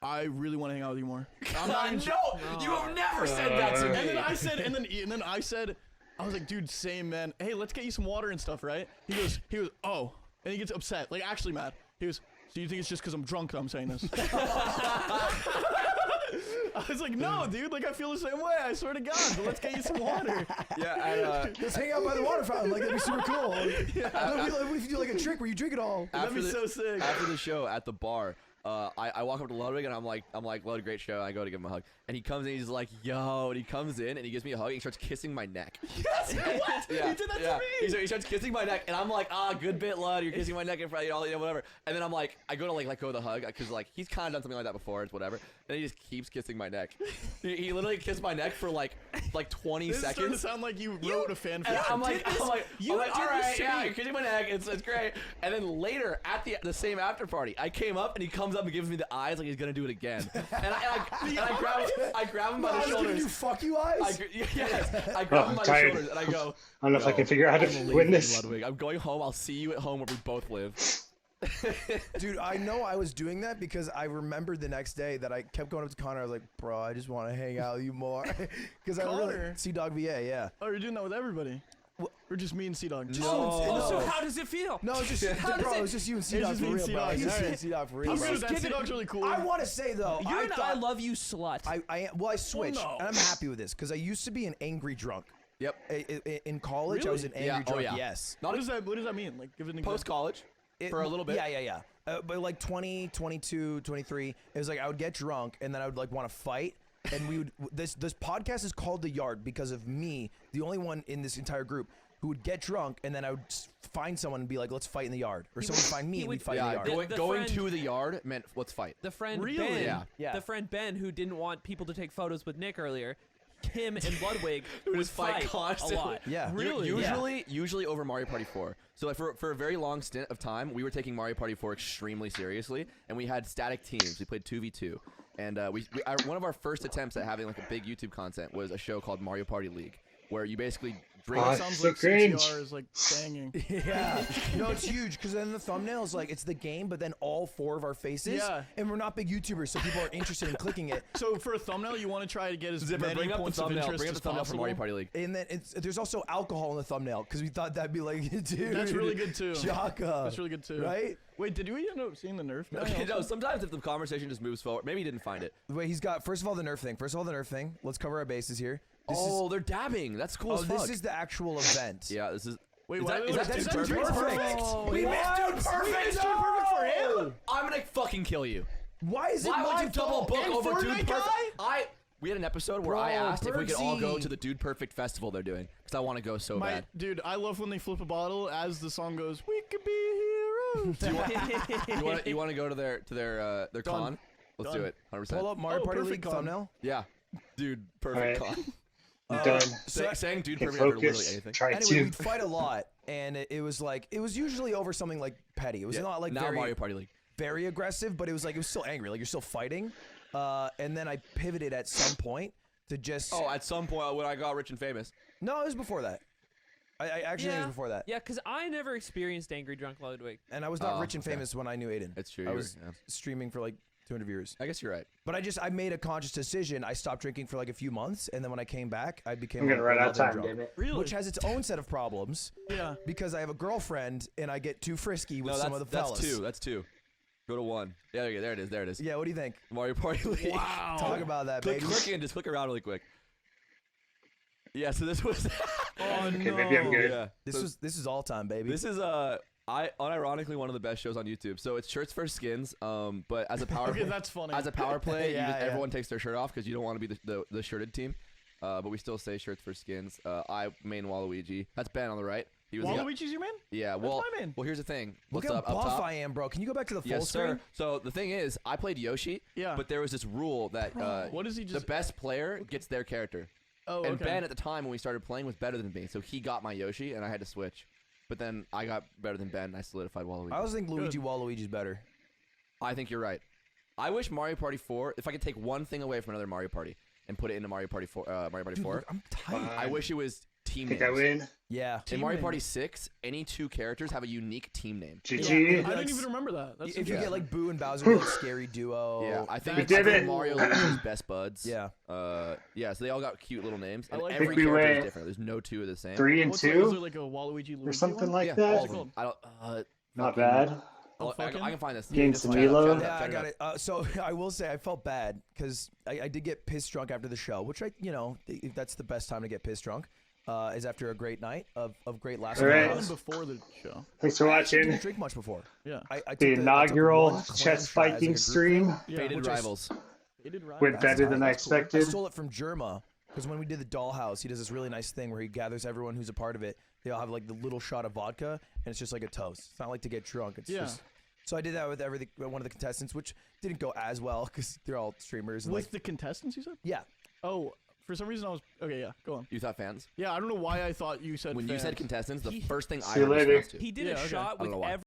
S8: I really want to hang out with you more. I'm not even.
S3: No, you have never said that to me.
S8: And then I said, and then I said, I was like, dude, same man. Hey, let's get you some water and stuff, right? He goes, oh, and he gets upset, like actually mad. He goes, so you think it's just because I'm drunk that I'm saying this? I was like, no, dude, like I feel the same way. I swear to God. But let's get you some water.
S3: Yeah, and
S4: Let's hang out by the water fountain. Like that'd be super cool. What if you do like a trick where you drink it all?
S8: That'd be so sick.
S3: After the show at the bar, I walk up to Ludwig and I'm like, Ludwig, great show. I go to give him a hug, and he comes in. He's like, yo, and he comes in and he gives me a hug. And he starts kissing my neck.
S8: Yes, what?
S3: Yeah,
S8: He did that
S3: yeah.
S8: to me.
S3: He starts kissing my neck, and I'm like, good bit, Lud. You're kissing my neck in front of you know, whatever. And then I'm like, I go to like let go of the hug because like he's kind of done something like that before. It's whatever. And he just keeps kissing my neck. He literally kissed my neck for like 20
S8: This is starting to
S3: seconds.
S8: sound like you wrote a fan
S3: And
S8: fiction.
S3: I'm like,
S2: this- you
S3: all
S2: did
S3: right,
S2: this to
S3: yeah,
S2: me.
S3: you're kissing my neck. It's great. And then later at the same after party, I came up and he comes comes up and gives me the eyes like he's gonna do it again. And I grab him by the
S4: Giving
S3: shoulders.
S4: you fuck you eyes.
S3: Yes, I grab him
S5: I'm
S3: by
S5: tired.
S3: the shoulders and I go,
S5: I don't know if I
S3: "Yo,
S5: can figure out how
S3: I'm
S5: to
S3: leaving
S5: win this.
S3: Ludwig. I'm going home. I'll see you at home where we both live."
S4: Dude, I know I was doing that because I remembered the next day that I kept going up to Connor. I was like, bro, I just want to hang out with you more. Because I really
S8: Connor?
S4: Sea-Dog VA, yeah.
S8: Oh, you're doing that with everybody? Or just me and Sea-Dog?
S2: Oh, so how does it feel?
S4: No, it's just
S2: How does
S4: bro,
S2: it-
S4: it's just you and
S8: It's
S4: Sea-Dog
S8: just
S4: for
S8: me and
S4: real, bro.
S8: Sea-Dog.
S4: It's just you
S8: Alright.
S4: and Sea-Dog for real,
S8: I'm
S4: bro.
S8: good with that. Sea-Dog's really cool.
S4: I want to say though,
S2: You're
S4: I
S2: an
S4: thought
S2: I love you slut.
S4: I switched,
S8: no.
S4: and I'm happy with this because I used to be an angry drunk.
S3: Yep.
S4: In college, I was an
S8: Really?
S4: angry
S3: Yeah, oh,
S4: drunk.
S3: yeah.
S4: Yes.
S8: What does that mean? Like, give it an example.
S3: Post college for a little bit.
S4: Yeah. But like 20, 22, 23, it was like I would get drunk and then I would like want to fight. And we would this podcast is called The Yard because of me, the only one in this entire group who would get drunk and then I would find someone and be like, let's fight in the yard. Or someone would find me
S2: he
S4: and
S2: would-
S4: we'd fight in the
S3: Yeah,
S4: yard.
S3: going,
S2: The
S3: going
S2: friend-
S3: to the yard meant let's fight.
S2: The friend
S8: Really?
S2: Ben,
S3: Yeah.
S4: Yeah.
S2: the friend Ben who didn't want people to take photos with Nick earlier, him and Ludwig
S3: would
S2: would
S3: just fight
S2: fight a
S3: constantly.
S2: lot.
S4: Yeah.
S8: Really?
S3: Usually over Mario Party 4. So like for a very long stint of time, we were taking Mario Party 4 extremely seriously, and we had static teams. We played 2v2, and one of our first attempts at having like a big YouTube content was a show called Mario Party League, where you basically drink.
S5: Oh,
S8: Sounds
S5: so
S8: like
S5: cringe.
S8: CTR is like banging.
S4: Yeah. No, it's huge because then the thumbnail is like it's the game, but then all four of our faces.
S8: Yeah.
S4: And we're not big YouTubers, so people are interested in clicking it.
S8: So for a thumbnail, you want to try to get as
S3: Zipper,
S8: many
S3: bring up the
S8: points of
S3: thumbnail.
S8: interest
S3: Bring up
S8: as
S3: the thumbnail for
S8: possible.
S3: Mario Party League.
S4: And then there's also alcohol in the thumbnail because we thought that'd be like, dude.
S8: That's really good too.
S4: Shaka.
S8: That's really good too.
S4: Right?
S8: Wait, did we end up seeing the Nerf guy?
S3: Okay, no,
S8: also?
S3: sometimes if the conversation just moves forward, maybe he didn't find it.
S4: Wait, he's got first of all the Nerf thing. Let's cover our bases here. This
S3: Oh, they're dabbing. That's cool
S4: oh,
S3: as fuck.
S4: this is the actual event.
S3: Yeah, this is.
S8: Wait,
S3: is
S8: why-
S3: that,
S8: wait,
S3: is
S8: wait,
S3: that
S8: is
S3: Dude
S8: that
S3: Perfect?
S8: Dude Perfect?
S4: Oh,
S3: We
S4: yeah.
S3: missed Dude Perfect.
S8: We missed Dude Perfect for him.
S3: I'm gonna fucking kill you.
S4: Why is it
S3: Why would
S4: my
S3: you double
S4: fault?
S3: book
S8: And
S3: over
S8: Fortnite
S3: Dude Perfect?
S8: guy?
S3: We had an episode where
S4: Bro,
S3: I asked if we could all go
S4: Bergsy.
S3: to the Dude Perfect festival they're doing because I want to go so bad.
S8: Dude, I love when they flip a bottle as the song goes. We could be heroes.
S3: You want to go to their
S8: Done.
S3: con? Let's do
S8: Done.
S3: it. 100%.
S4: Pull up Mario
S8: Oh,
S4: Party
S8: perfect
S4: League
S8: con.
S4: thumbnail.
S3: Yeah, Dude Perfect
S5: Alright.
S3: con.
S5: Done.
S3: Saying Dude
S5: Can
S3: Perfect after literally
S5: focus.
S3: anything.
S5: Try
S4: Anyway,
S5: to.
S4: we'd fight a lot, and it was usually over something like petty. It was
S3: Yeah,
S4: not like
S3: now
S4: very,
S3: Mario Party League.
S4: very aggressive, but it was still angry. Like you're still fighting. And then I pivoted at some point to just.
S3: Oh, at some point when I got rich and famous.
S4: No, it was before that. I actually think it was before that.
S2: Yeah, because I never experienced Angry Drunk Ludwig.
S4: And I was not
S3: Oh,
S4: rich and
S3: okay.
S4: famous when I knew Aiden.
S3: It's true.
S4: I
S3: you were-
S4: was
S3: yeah.
S4: streaming for like 200 viewers.
S3: I guess you're right.
S4: But I made a conscious decision. I stopped drinking for like a few months, and then when I came back, I became
S5: I'm gonna
S4: a
S5: run out of
S4: loving
S5: time,
S4: drunk,
S5: damn it.
S8: Really?
S4: which has its own set of problems
S8: Yeah.
S4: because I have a girlfriend and I get too frisky with
S3: No,
S4: some of the
S3: that's
S4: fellas.
S3: two. That's two. Go to one. Yeah, there it is. There it is.
S4: Yeah, what do you think?
S3: Mario Party League.
S8: Wow.
S4: Talk about that,
S3: Click,
S4: baby.
S3: click in. Just click around really quick. Yeah. So this was.
S8: Oh
S5: Okay,
S8: no.
S5: maybe I'm good.
S3: Yeah.
S4: This is all time, baby.
S3: This is I unironically one of the best shows on YouTube. So it's shirts for skins. But as a power
S8: Okay, that's funny.
S3: as a power play, you
S4: Yeah,
S3: just,
S4: yeah.
S3: everyone takes their shirt off because you don't want to be the shirted team. But we still say shirts for skins. I main Waluigi. That's Ben on the right. He was the guy-
S8: Waluigi's your man?
S3: Yeah. Well,
S8: my man.
S3: well, here's the thing.
S4: Look
S3: What's
S4: how
S3: up up
S4: buff
S3: top?
S4: I am, bro. Can you go back to the full
S3: Yes,
S4: screen?
S3: sir. So the thing is, I played Yoshi.
S8: Yeah.
S3: But there was this rule that
S8: What is he
S3: the
S8: just?
S3: best player gets their character.
S8: Oh,
S3: And
S8: okay.
S3: Ben at the time when we started playing was better than me, so he got my Yoshi and I had to switch. But then I got better than Ben and I solidified Waluigi.
S4: I always think Luigi
S8: Good.
S4: Waluigi's better.
S3: I think you're right. I wish Mario Party 4, if I could take one thing away from another Mario Party and put it into Mario Party 4, Mario Party
S4: Dude,
S3: 4,
S4: look, I'm tight.
S3: I wish it was team
S5: Think
S3: names.
S5: I win.
S4: Yeah.
S3: In Mario
S8: Team
S3: Party
S8: names.
S3: 6, any two characters have a unique team name.
S5: GG.
S8: I
S4: like
S8: didn't even remember that. That's
S4: If you
S3: Yeah.
S4: get like Boo and Bowser, like scary duo.
S3: Yeah, I think
S5: We
S3: I
S5: did
S3: think
S5: it.
S3: Mario and Luigi's best buds.
S4: Yeah.
S3: Yeah, so they all got cute little names,
S8: I
S3: and
S8: like
S3: every
S5: that. I think we
S3: character is
S5: went
S3: different. There's no two of the same.
S5: 3 and
S8: What's like, is
S5: 2
S8: there like a Waluigi Luigi
S5: or something
S8: one?
S5: like
S3: Yeah,
S5: that.
S3: all of
S8: What's it
S3: them. I don't.
S5: Not
S3: fucking-
S5: bad.
S8: Oh,
S3: I
S8: fucking?
S3: can find this.
S5: Games
S3: Just
S5: to
S3: check it out,
S5: Milo.
S3: check it
S4: Yeah,
S3: out,
S4: I
S3: check it
S4: got
S3: out.
S4: it. So I will say I felt bad because I did get pissed drunk after the show, which that's the best time to get pissed drunk. Is after a great night of great last
S5: All right.
S8: Even before the show.
S5: Thanks for
S4: I
S5: watching
S4: didn't drink much before.
S8: Yeah.
S4: I took
S5: the
S4: I took
S5: inaugural
S4: one clam
S5: chess
S4: fry as, like, a
S5: Viking
S4: group
S5: stream.
S8: Yeah.
S3: Faded
S4: which I-
S3: Rivals.
S8: Hated Ryan.
S5: Went better than I
S4: That's cool. I
S5: expected.
S4: stole it from Germa because when we did the Dollhouse, he does this really nice thing where he gathers everyone who's a part of it. They all have like the little shot of vodka, and it's just like a toast. It's not like to get drunk. It's
S8: Yeah.
S4: just. So I did that with one of the contestants, which didn't go as well because they're all streamers. And
S8: With
S4: like,
S8: the contestants, you said?
S4: yeah,
S8: Oh, for some reason I was. Okay, yeah, go on.
S3: You thought fans?
S8: Yeah, I don't know why I thought you said
S3: When you said
S8: fans.
S3: contestants, the
S2: He-
S3: first thing I
S5: See you
S3: heard was
S5: later.
S3: fans too.
S2: He did
S8: Yeah,
S2: a
S8: okay.
S2: shot
S3: I don't
S2: with
S3: know why.